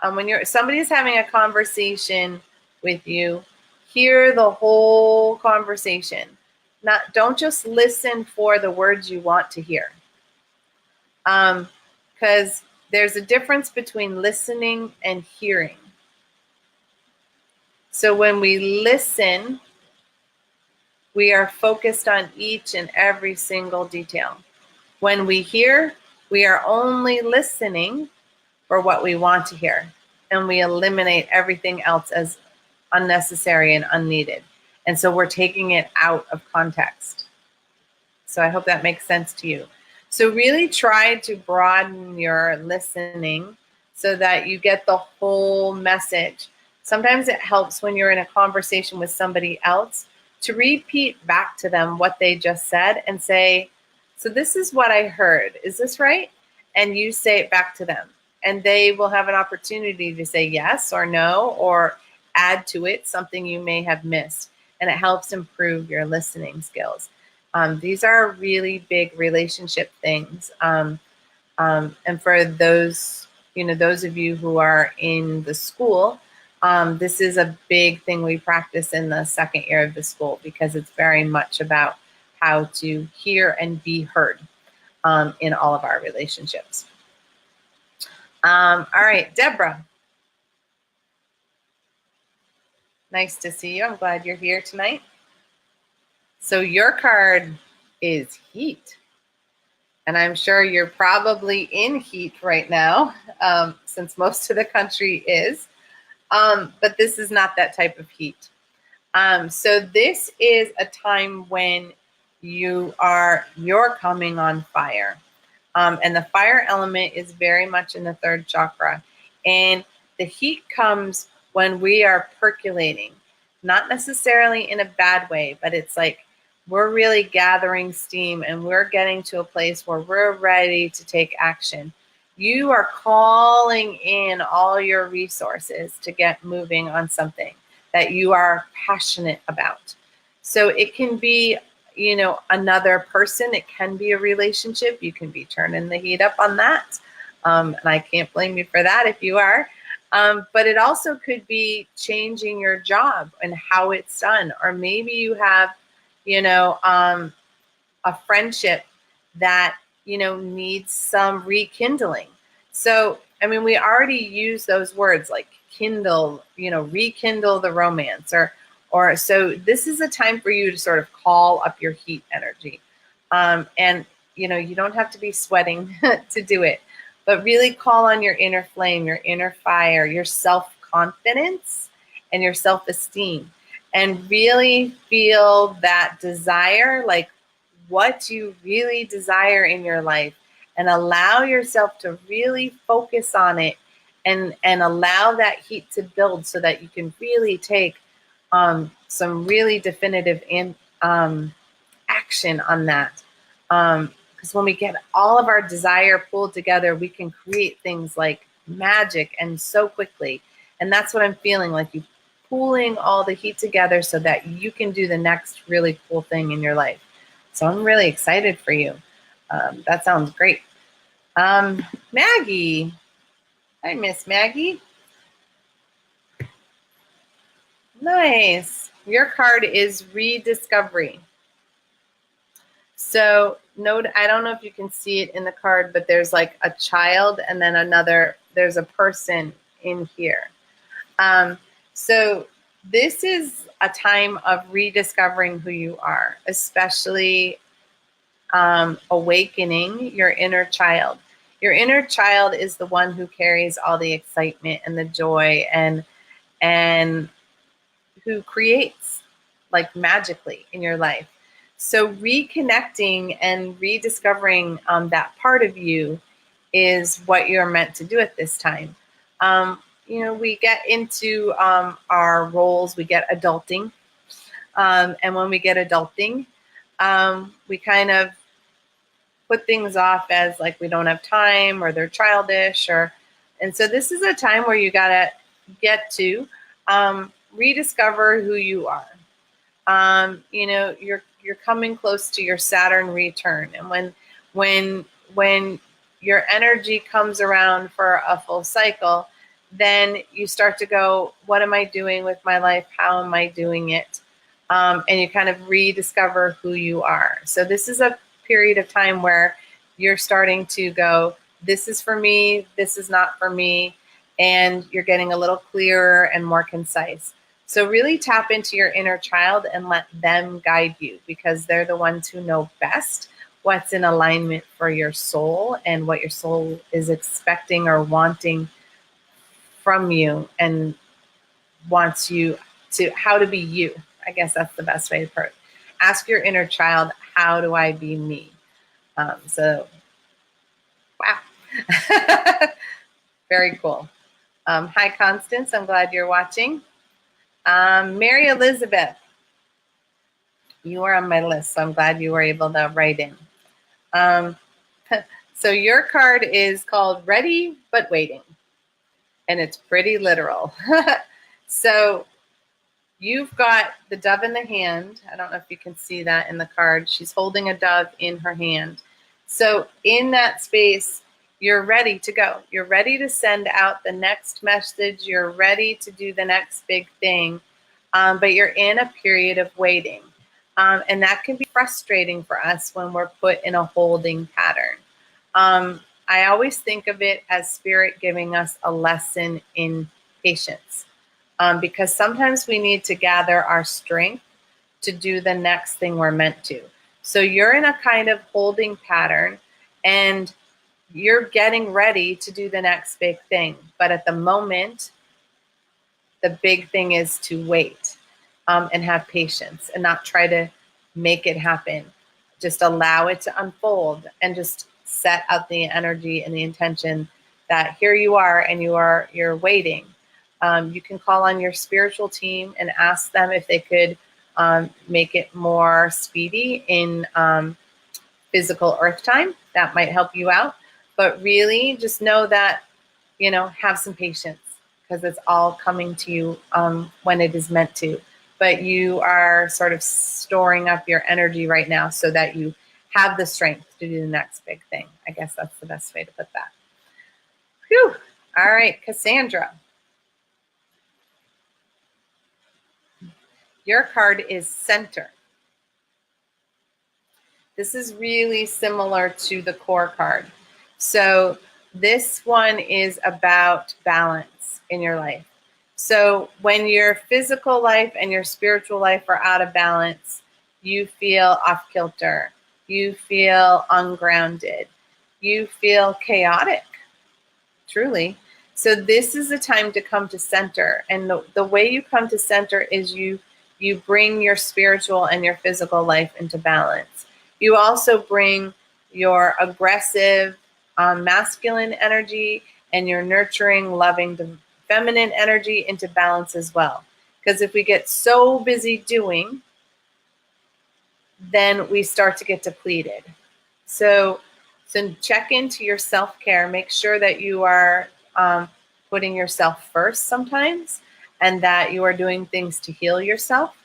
A: When somebody's having a conversation with you, hear the whole conversation. Don't just listen for the words you want to hear. Because there's a difference between listening and hearing. So when we listen, we are focused on each and every single detail. When we hear, we are only listening for what we want to hear, and we eliminate everything else as unnecessary and unneeded. And so we're taking it out of context. So I hope that makes sense to you. So really try to broaden your listening so that you get the whole message. Sometimes it helps when you're in a conversation with somebody else to repeat back to them what they just said and say, so this is what I heard. Is this right? And you say it back to them. And they will have an opportunity to say yes or no, or add to it something you may have missed. And it helps improve your listening skills. These are really big relationship things. And for those, those of you who are in the school, this is a big thing we practice in the 2nd year of the school, because it's very much about how to hear and be heard in all of our relationships. All right, Deborah. Nice to see you. I'm glad you're here tonight. So your card is heat. And I'm sure you're probably in heat right now, since most of the country is. But this is not that type of heat. So this is a time when you're coming on fire. And the fire element is very much in the 3rd chakra. And the heat comes when we are percolating, not necessarily in a bad way, but it's like we're really gathering steam and we're getting to a place where we're ready to take action. You are calling in all your resources to get moving on something that you are passionate about. So it can be, another person. It can be a relationship. You can be turning the heat up on that. And I can't blame you for that if you are. But it also could be changing your job and how it's done. Or maybe you have, a friendship that, needs some rekindling. So, we already use those words like kindle, rekindle the romance, or so this is a time for you to sort of call up your heat energy. And, you don't have to be sweating to do it, but really call on your inner flame, your inner fire, your self-confidence and your self-esteem, and really feel that desire, like what you really desire in your life, and allow yourself to really focus on it and allow that heat to build so that you can really take some really definitive action on that. Because when we get all of our desire pulled together, we can create things like magic and so quickly. And that's what I'm feeling, like you pulling all the heat together so that you can do the next really cool thing in your life. So I'm really excited for you. That sounds great. Maggie. Hi, Miss Maggie. Nice. Your card is rediscovery. So note, I don't know if you can see it in the card, but there's like a child and then there's a person in here. So this is a time of rediscovering who you are, especially awakening your inner child. Your inner child is the one who carries all the excitement and the joy and who creates like magically in your life. So reconnecting and rediscovering that part of you is what you're meant to do at this time. We get into our roles, we get adulting. And when we get adulting, we kind of put things off as like we don't have time or they're childish, and so this is a time where you gotta get to rediscover who you are. You know, you're coming close to your Saturn return, and when your energy comes around for a full cycle, then you start to go, what am I doing with my life? How am I doing it? And you kind of rediscover who you are. So this is a period of time where you're starting to go, this is for me, this is not for me, and you're getting a little clearer and more concise. So really tap into your inner child and let them guide you, because they're the ones who know best what's in alignment for your soul and what your soul is expecting or wanting from you, and wants you to, how to be you. I guess that's the best way to put it. Ask your inner child, how do I be me? So, wow. Very cool. Hi, Constance. I'm glad you're watching. Mary Elizabeth, you are on my list, so I'm glad you were able to write in. So your card is called Ready But Waiting, and it's pretty literal. So you've got the dove in the hand. I don't know if you can see that in the card. She's holding a dove in her hand. So in that space, you're ready to go. You're ready to send out the next message. You're ready to do the next big thing. But you're in a period of waiting. And that can be frustrating for us when we're put in a holding pattern. I always think of it as Spirit giving us a lesson in patience. Because sometimes we need to gather our strength to do the next thing we're meant to. So you're in a kind of holding pattern, and you're getting ready to do the next big thing. But at the moment, the big thing is to wait and have patience and not try to make it happen. Just allow it to unfold and just set out the energy and the intention that here you are and you're waiting. You can call on your spiritual team and ask them if they could make it more speedy in physical earth time. That might help you out. But really just know that, you know, have some patience, because it's all coming to you when it is meant to. But you are sort of storing up your energy right now so that you have the strength to do the next big thing. I guess that's the best way to put that. Whew. All right, Cassandra. Your card is Center. This is really similar to the core card. So this one is about balance in your life. So when your physical life and your spiritual life are out of balance, you feel off kilter, you feel ungrounded, you feel chaotic, truly. So this is the time to come to center. And the way you come to center is you bring your spiritual and your physical life into balance. You also bring your aggressive masculine energy and your nurturing, loving, feminine energy into balance as well. Because if we get so busy doing, then we start to get depleted. So check into your self-care. Make sure that you are putting yourself first sometimes, and that you are doing things to heal yourself,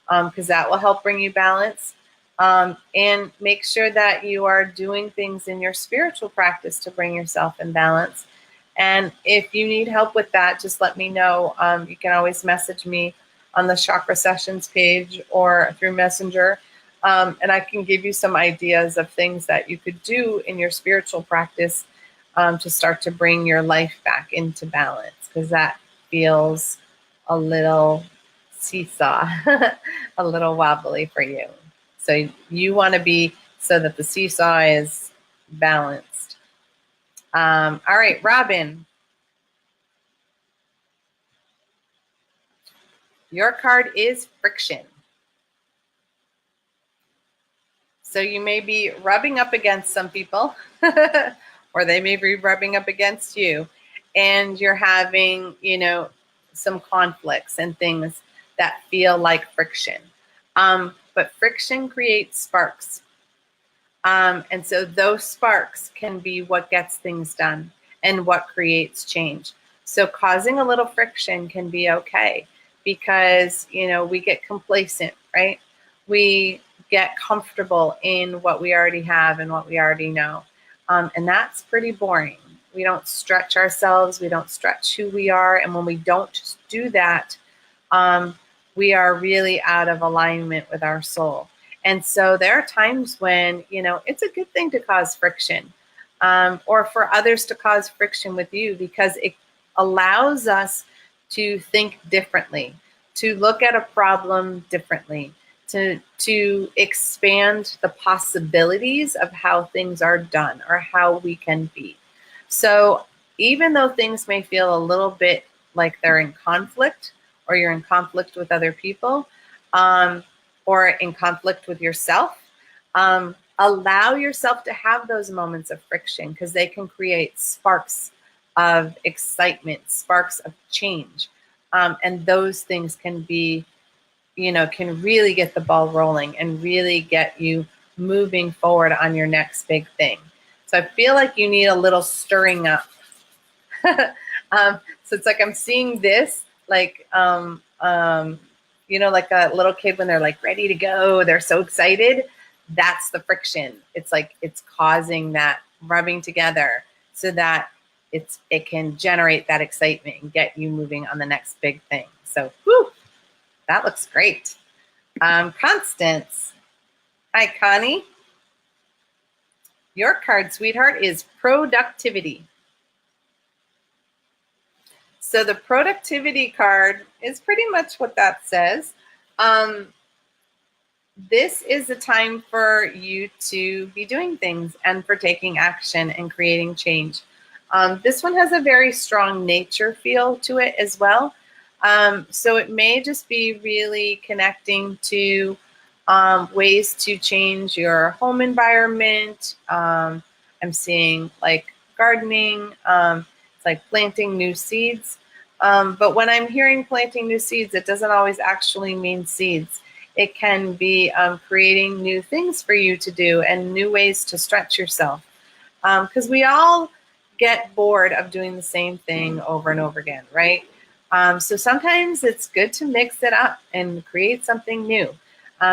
A: because that will help bring you balance. And make sure that you are doing things in your spiritual practice to bring yourself in balance. And if you need help with that, just let me know. You can always message me on the Chakra Sessions page or through Messenger. And I can give you some ideas of things that you could do in your spiritual practice to start to bring your life back into balance, because that feels a little seesaw, a little wobbly for you. So you want to be so that the seesaw is balanced. All right, Robin. Your card is Friction. So you may be rubbing up against some people, or they may be rubbing up against you, and you're having, you know, some conflicts and things that feel like friction. But friction creates sparks. And so those sparks can be what gets things done and what creates change. So causing a little friction can be okay. because, we get complacent, right? We get comfortable in what we already have and what we already know. And that's pretty boring. We don't stretch ourselves. We don't stretch who we are. And when we don't do that, we are really out of alignment with our soul. And so there are times when, it's a good thing to cause friction, or for others to cause friction with you, because it allows us to think differently, to look at a problem differently, to expand the possibilities of how things are done or how we can be. So even though things may feel a little bit like they're in conflict, or you're in conflict with other people, or in conflict with yourself, allow yourself to have those moments of friction, because they can create sparks of excitement, sparks of change. And those things can be, can really get the ball rolling and really get you moving forward on your next big thing. So I feel like you need a little stirring up. So it's like I'm seeing this, like, like a little kid when they're like ready to go, they're so excited. That's the friction. It's like it's causing that rubbing together so that it can generate that excitement and get you moving on the next big thing. So, whew, that looks great. Constance. Hi, Connie. Your card, sweetheart, is productivity. So the productivity card is pretty much what that says. This is a time for you to be doing things and for taking action and creating change. This one has a very strong nature feel to it as well. So it may just be really connecting to ways to change your home environment. I'm seeing like gardening. It's like planting new seeds. But when I'm hearing planting new seeds, it doesn't always actually mean seeds. It can be creating new things for you to do and new ways to stretch yourself. Because we all get bored of doing the same thing over and over again, right? So sometimes it's good to mix it up and create something new.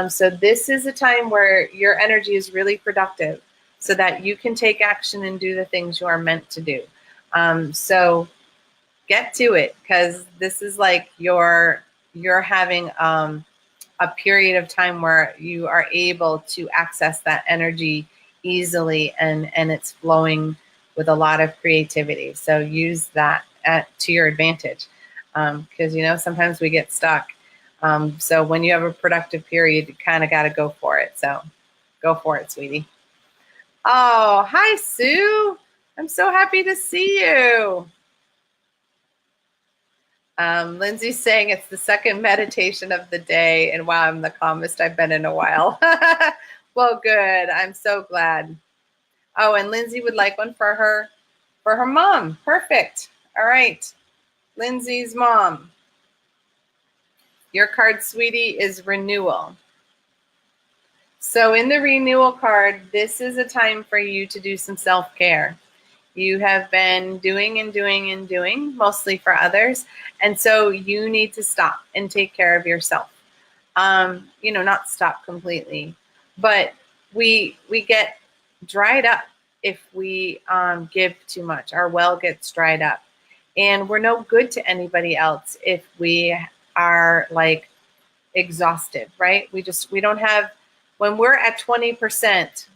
A: So this is a time where your energy is really productive so that you can take action and do the things you are meant to do. So get to it, because this is like you're having a period of time where you are able to access that energy easily, and it's flowing with a lot of creativity. So use that to your advantage, because sometimes we get stuck. So when you have a productive period, you kind of got to go for it. So go for it, sweetie. Oh, hi, Sue. I'm so happy to see you. Lindsay's saying it's the second meditation of the day, and wow, I'm the calmest I've been in a while. Well, good. I'm so glad. Oh, and Lindsay would like one for her mom. Perfect. All right. Lindsay's mom. Your card, sweetie, is renewal. So in the renewal card, this is a time for you to do some self-care. You have been doing and doing and doing, mostly for others. And so you need to stop and take care of yourself. Not stop completely, but we get dried up if we give too much. Our well gets dried up. And we're no good to anybody else if we are like exhausted, right? We don't have, when we're at 20%,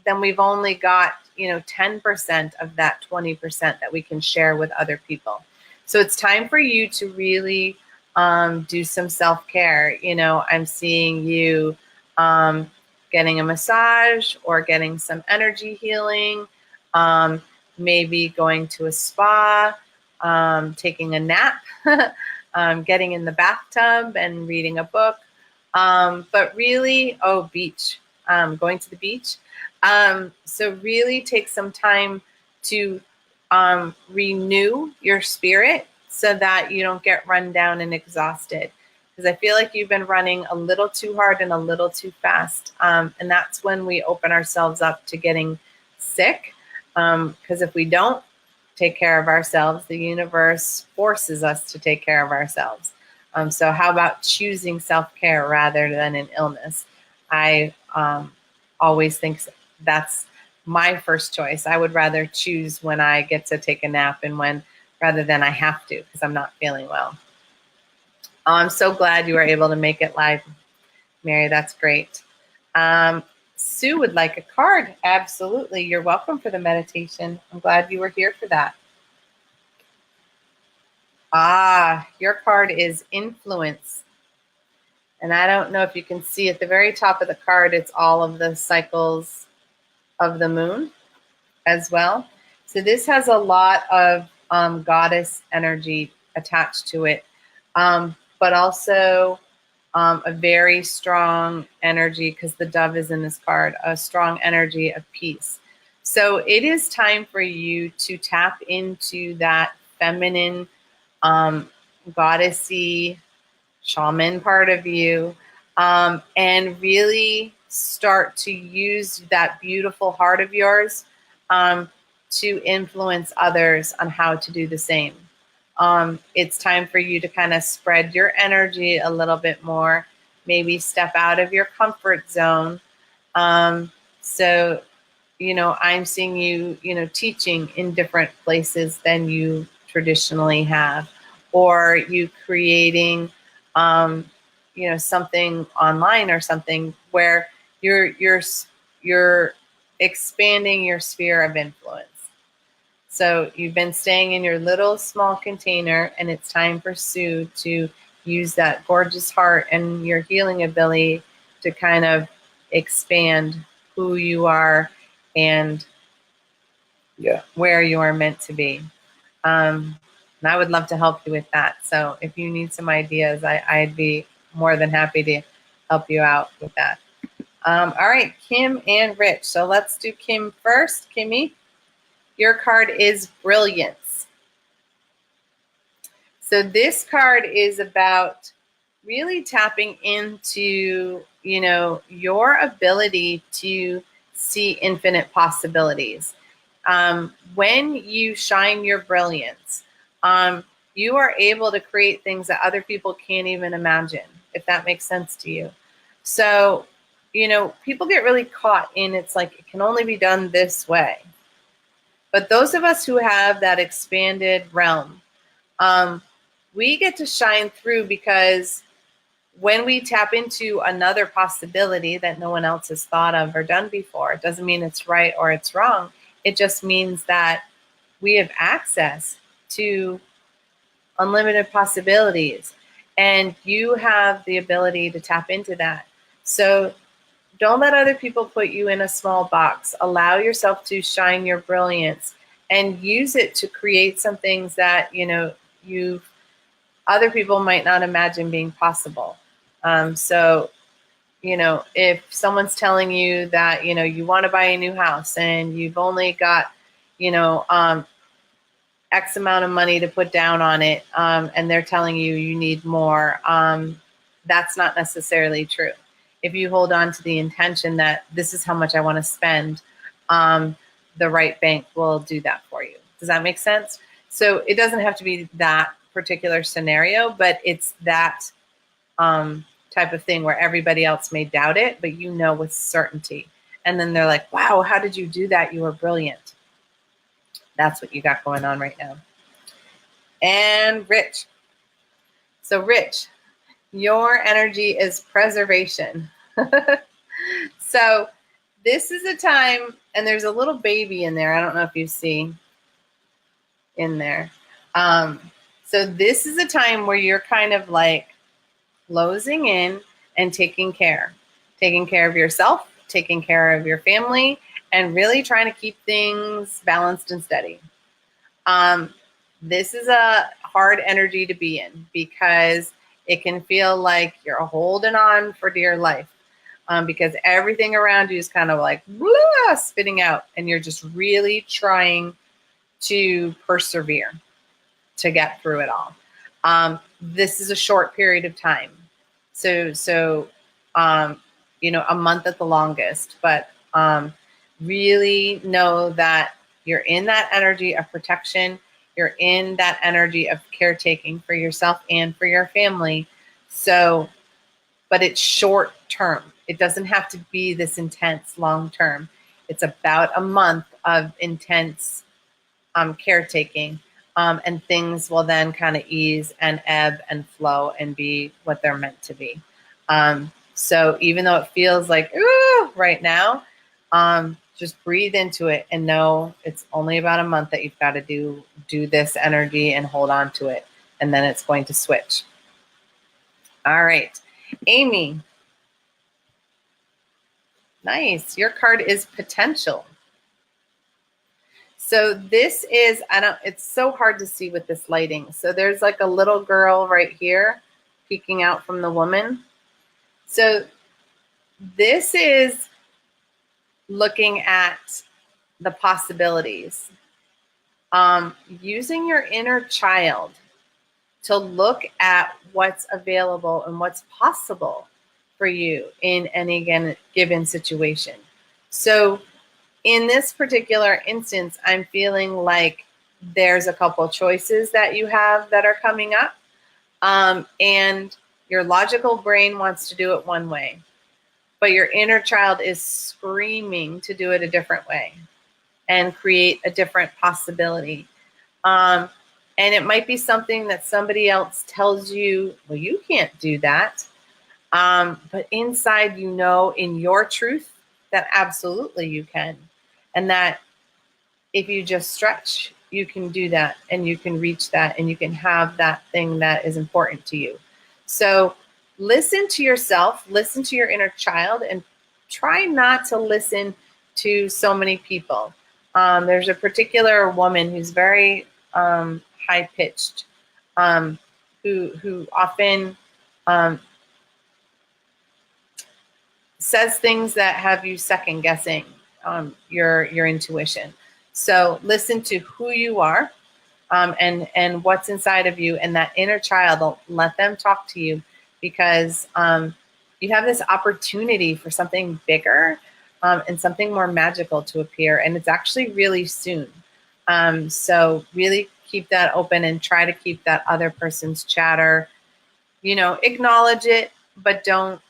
A: then we've only got 10% of that 20% that we can share with other people. So it's time for you to really do some self-care. I'm seeing you getting a massage or getting some energy healing, maybe going to a spa, taking a nap, getting in the bathtub and reading a book. But really, beach, going to the beach. So really take some time to renew your spirit so that you don't get run down and exhausted. Because I feel like you've been running a little too hard and a little too fast. And that's when we open ourselves up to getting sick. Because if we don't take care of ourselves, the universe forces us to take care of ourselves. So how about choosing self-care rather than an illness? I always think that's my first choice. I would rather choose when I get to take a nap and when rather than I have to because I'm not feeling well. I'm so glad you were able to make it live, Mary. That's great. Sue would like a card. Absolutely. You're welcome for the meditation. I'm glad you were here for that. Your card is influence. And I don't know if you can see at the very top of the card, it's all of the cycles of the moon as well. So this has a lot of goddess energy attached to it, but also a very strong energy, because the dove is in this card, a strong energy of peace. So it is time for you to tap into that feminine, goddessy, shaman part of you, and really start to use that beautiful heart of yours to influence others on how to do the same. It's time for you to kind of spread your energy a little bit more, maybe step out of your comfort zone. So, I'm seeing you, teaching in different places than you traditionally have, or you creating, something online or something where you're expanding your sphere of influence. So you've been staying in your little small container, and it's time for Sue to use that gorgeous heart and your healing ability to kind of expand who you are and where you are meant to be. And I would love to help you with that. So if you need some ideas, I'd be more than happy to help you out with that. All right, Kim and Rich. So let's do Kim first. Kimmy, your card is brilliance. So this card is about really tapping into, your ability to see infinite possibilities. When you shine your brilliance, you are able to create things that other people can't even imagine, if that makes sense to you. So, people get really caught in, it's like, it can only be done this way. But those of us who have that expanded realm, we get to shine through, because when we tap into another possibility that no one else has thought of or done before, it doesn't mean it's right or it's wrong. It just means that we have access to unlimited possibilities, and you have the ability to tap into that. So don't let other people put you in a small box. Allow yourself to shine your brilliance and use it to create some things that, other people might not imagine being possible. So, if someone's telling you that, you want to buy a new house and you've only got, X amount of money to put down on it, and they're telling you you need more, that's not necessarily true. If you hold on to the intention that this is how much I want to spend, the right bank will do that for you. Does that make sense? So it doesn't have to be that particular scenario, but it's that type of thing where everybody else may doubt it, but you know with certainty. And then they're like, wow, how did you do that? You were brilliant. That's what you got going on right now. And Rich. So Rich, your energy is preservation. So this is a time, and there's a little baby in there. I don't know if you see in there. So this is a time where you're kind of like closing in and taking care of yourself, taking care of your family, and really trying to keep things balanced and steady. This is a hard energy to be in, because it can feel like you're holding on for dear life, because everything around you is kind of like blah, spitting out, and you're just really trying to persevere to get through it all. This is a short period of time. So a month at the longest, but really know that you're in that energy of protection. You're in that energy of caretaking for yourself and for your family. So, but it's short term. It doesn't have to be this intense long term. It's about a month of intense caretaking. And things will then kind of ease and ebb and flow and be what they're meant to be. So even though it feels like, ooh, right now, just breathe into it and know it's only about a month that you've got to do this energy and hold on to it. And then it's going to switch. All right. Amy. Nice. Your card is potential. So this is, it's so hard to see with this lighting. So there's like a little girl right here peeking out from the woman. So this is looking at the possibilities. Using your inner child to look at what's available and what's possible for you in any given situation. So in this particular instance, I'm feeling like there's a couple choices that you have that are coming up. And your logical brain wants to do it one way, but your inner child is screaming to do it a different way and create a different possibility. And it might be something that somebody else tells you, well, you can't do that. But inside, you know, in your truth, that absolutely you can. And that if you just stretch, you can do that and you can reach that and you can have that thing that is important to you. So listen to yourself, listen to your inner child, and try not to listen to so many people. There's a particular woman who's very high-pitched, who often says things that have you second-guessing your intuition. So listen to who you are and what's inside of you, and that inner child, let them talk to you, because you have this opportunity for something bigger and something more magical to appear, and it's actually really soon. So really keep that open and try to keep that other person's chatter, you know, acknowledge it, but don't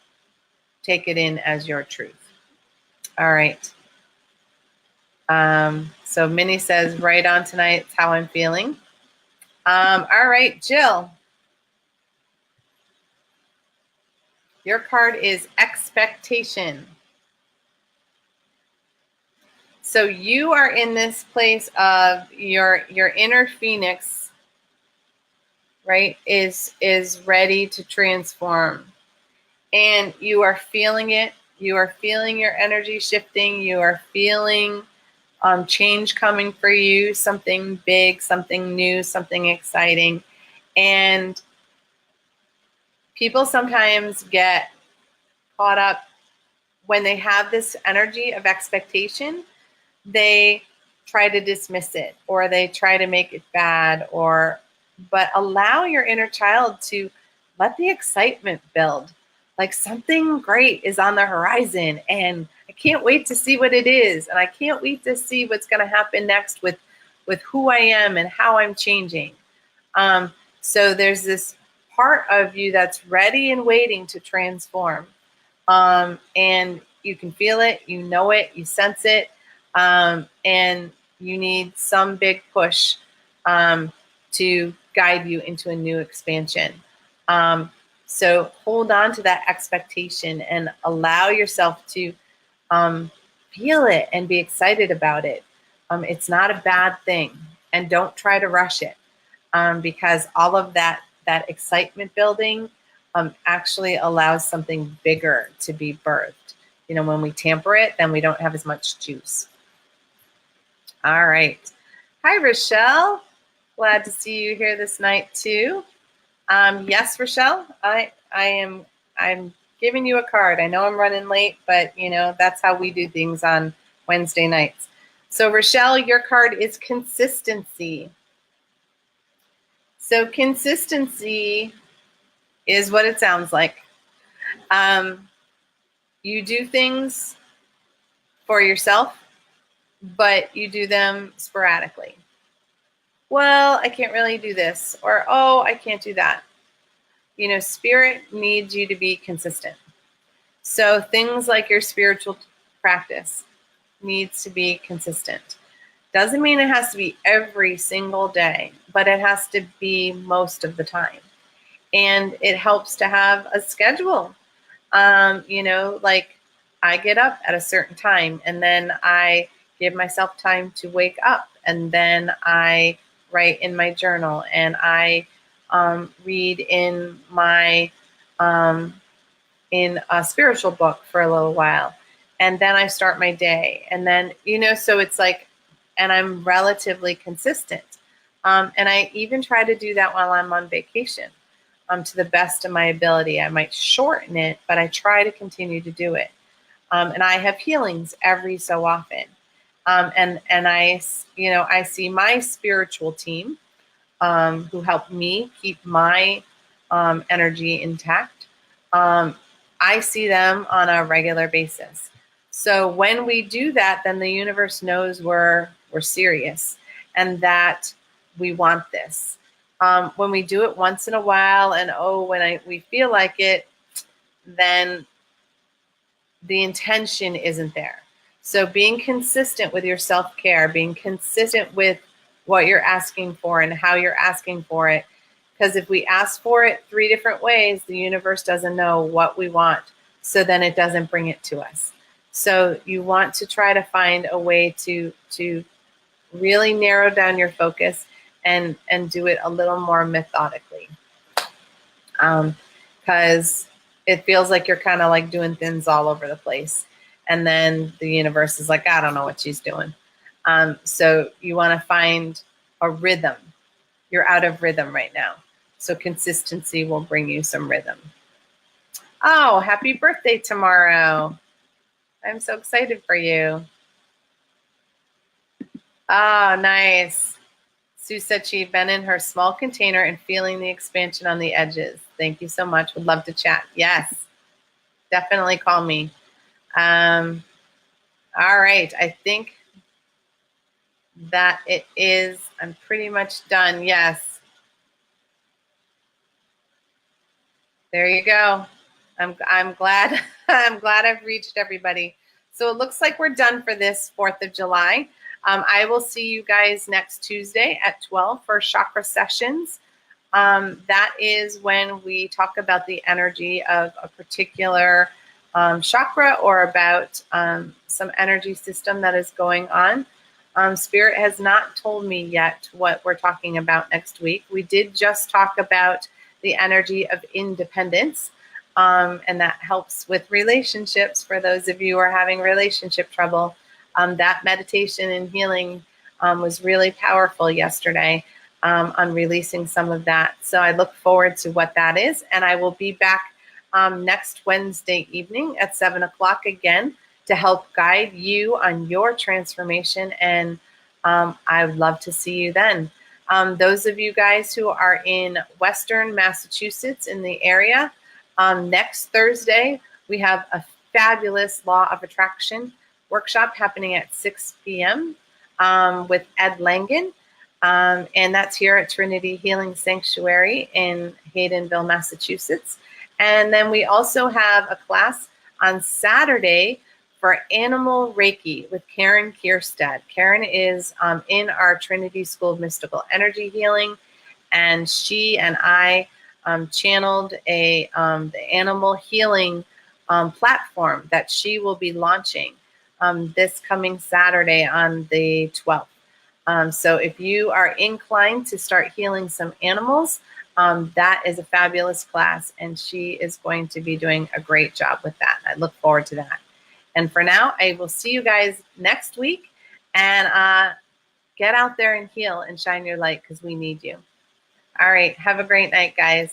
A: take it in as your truth. All right. So Minnie says, right on tonight, it's how I'm feeling. All right, Jill. Your card is expectation. So you are in this place of your inner phoenix, right, is ready to transform. And you are feeling it. You are feeling your energy shifting. You are feeling change coming for you, something big, something new, something exciting. And people sometimes get caught up when they have this energy of expectation. They try to dismiss it, or they try to make it bad, but allow your inner child to let the excitement build. Like something great is on the horizon, and I can't wait to see what it is, and I can't wait to see what's going to happen next with who I am and how I'm changing. So there's this part of you that's ready and waiting to transform, and you can feel it, you know it, you sense it, and you need some big push to guide you into a new expansion. So hold on to that expectation and allow yourself to feel it and be excited about it. It's not a bad thing, and don't try to rush it, because all of that excitement building actually allows something bigger to be birthed. You know, when we tamper it, then we don't have as much juice. All right. Hi, Rochelle. Glad to see you here this night too. Yes, Rochelle, I'm giving you a card. I know I'm running late, but you know, that's how we do things on Wednesday nights. So Rochelle, your card is consistency. So consistency is what it sounds like. You do things for yourself, but you do them sporadically. well, I can't really do this, or, oh, I can't do that. You know, spirit needs you to be consistent. So things like your spiritual practice needs to be consistent. Doesn't mean it has to be every single day, but it has to be most of the time. And it helps to have a schedule. You know, like I get up at a certain time and then I give myself time to wake up, and then I write in my journal, and I read in my in a spiritual book for a little while, and then I start my day, and then, you know, so it's like, and I'm relatively consistent, and I even try to do that while I'm on vacation, to the best of my ability. I might shorten it, but I try to continue to do it, and I have healings every so often, and I, you know, I see my spiritual team, who help me keep my energy intact. I see them on a regular basis. So when we do that, then the universe knows we're serious and that we want this. When we do it once in a while, and when we feel like it, then the intention isn't there. So being consistent with your self-care, being consistent with what you're asking for and how you're asking for it. Because if we ask for it 3 different ways, the universe doesn't know what we want. So then it doesn't bring it to us. So you want to try to find a way to really narrow down your focus and do it a little more methodically. Because it feels like you're kind of like doing things all over the place. And then the universe is like, I don't know what she's doing. So you want to find a rhythm. You're out of rhythm right now. So consistency will bring you some rhythm. Oh, happy birthday tomorrow. I'm so excited for you. Oh, nice. Sue said she'd been in her small container and feeling the expansion on the edges. Thank you so much. Would love to chat. Yes, definitely call me. All right. I think that it is. I'm pretty much done. Yes. There you go. I'm glad. I'm glad I've reached everybody. So it looks like we're done for this 4th of July. I will see you guys next Tuesday at 12 for chakra sessions. That is when we talk about the energy of a particular chakra, or about some energy system that is going on. Spirit has not told me yet what we're talking about next week. We did just talk about the energy of independence, and that helps with relationships for those of you who are having relationship trouble. That meditation and healing was really powerful yesterday on releasing some of that. So I look forward to what that is. And I will be back next Wednesday evening at 7 o'clock again to help guide you on your transformation. And I would love to see you then. Those of you guys who are in Western Massachusetts in the area, next Thursday, we have a fabulous Law of Attraction workshop happening at 6 p.m. With Ed Langen. And that's here at Trinity Healing Sanctuary in Haydenville, Massachusetts. And then we also have a class on Saturday for Animal Reiki with Karen Kierstead. Karen is in our Trinity School of Mystical Energy Healing, and she and I channeled the animal healing platform that she will be launching this coming Saturday on the 12th. So if you are inclined to start healing some animals, that is a fabulous class, and she is going to be doing a great job with that. I look forward to that. And for now, I will see you guys next week, and get out there and heal and shine your light, because we need you. All right. Have a great night, guys.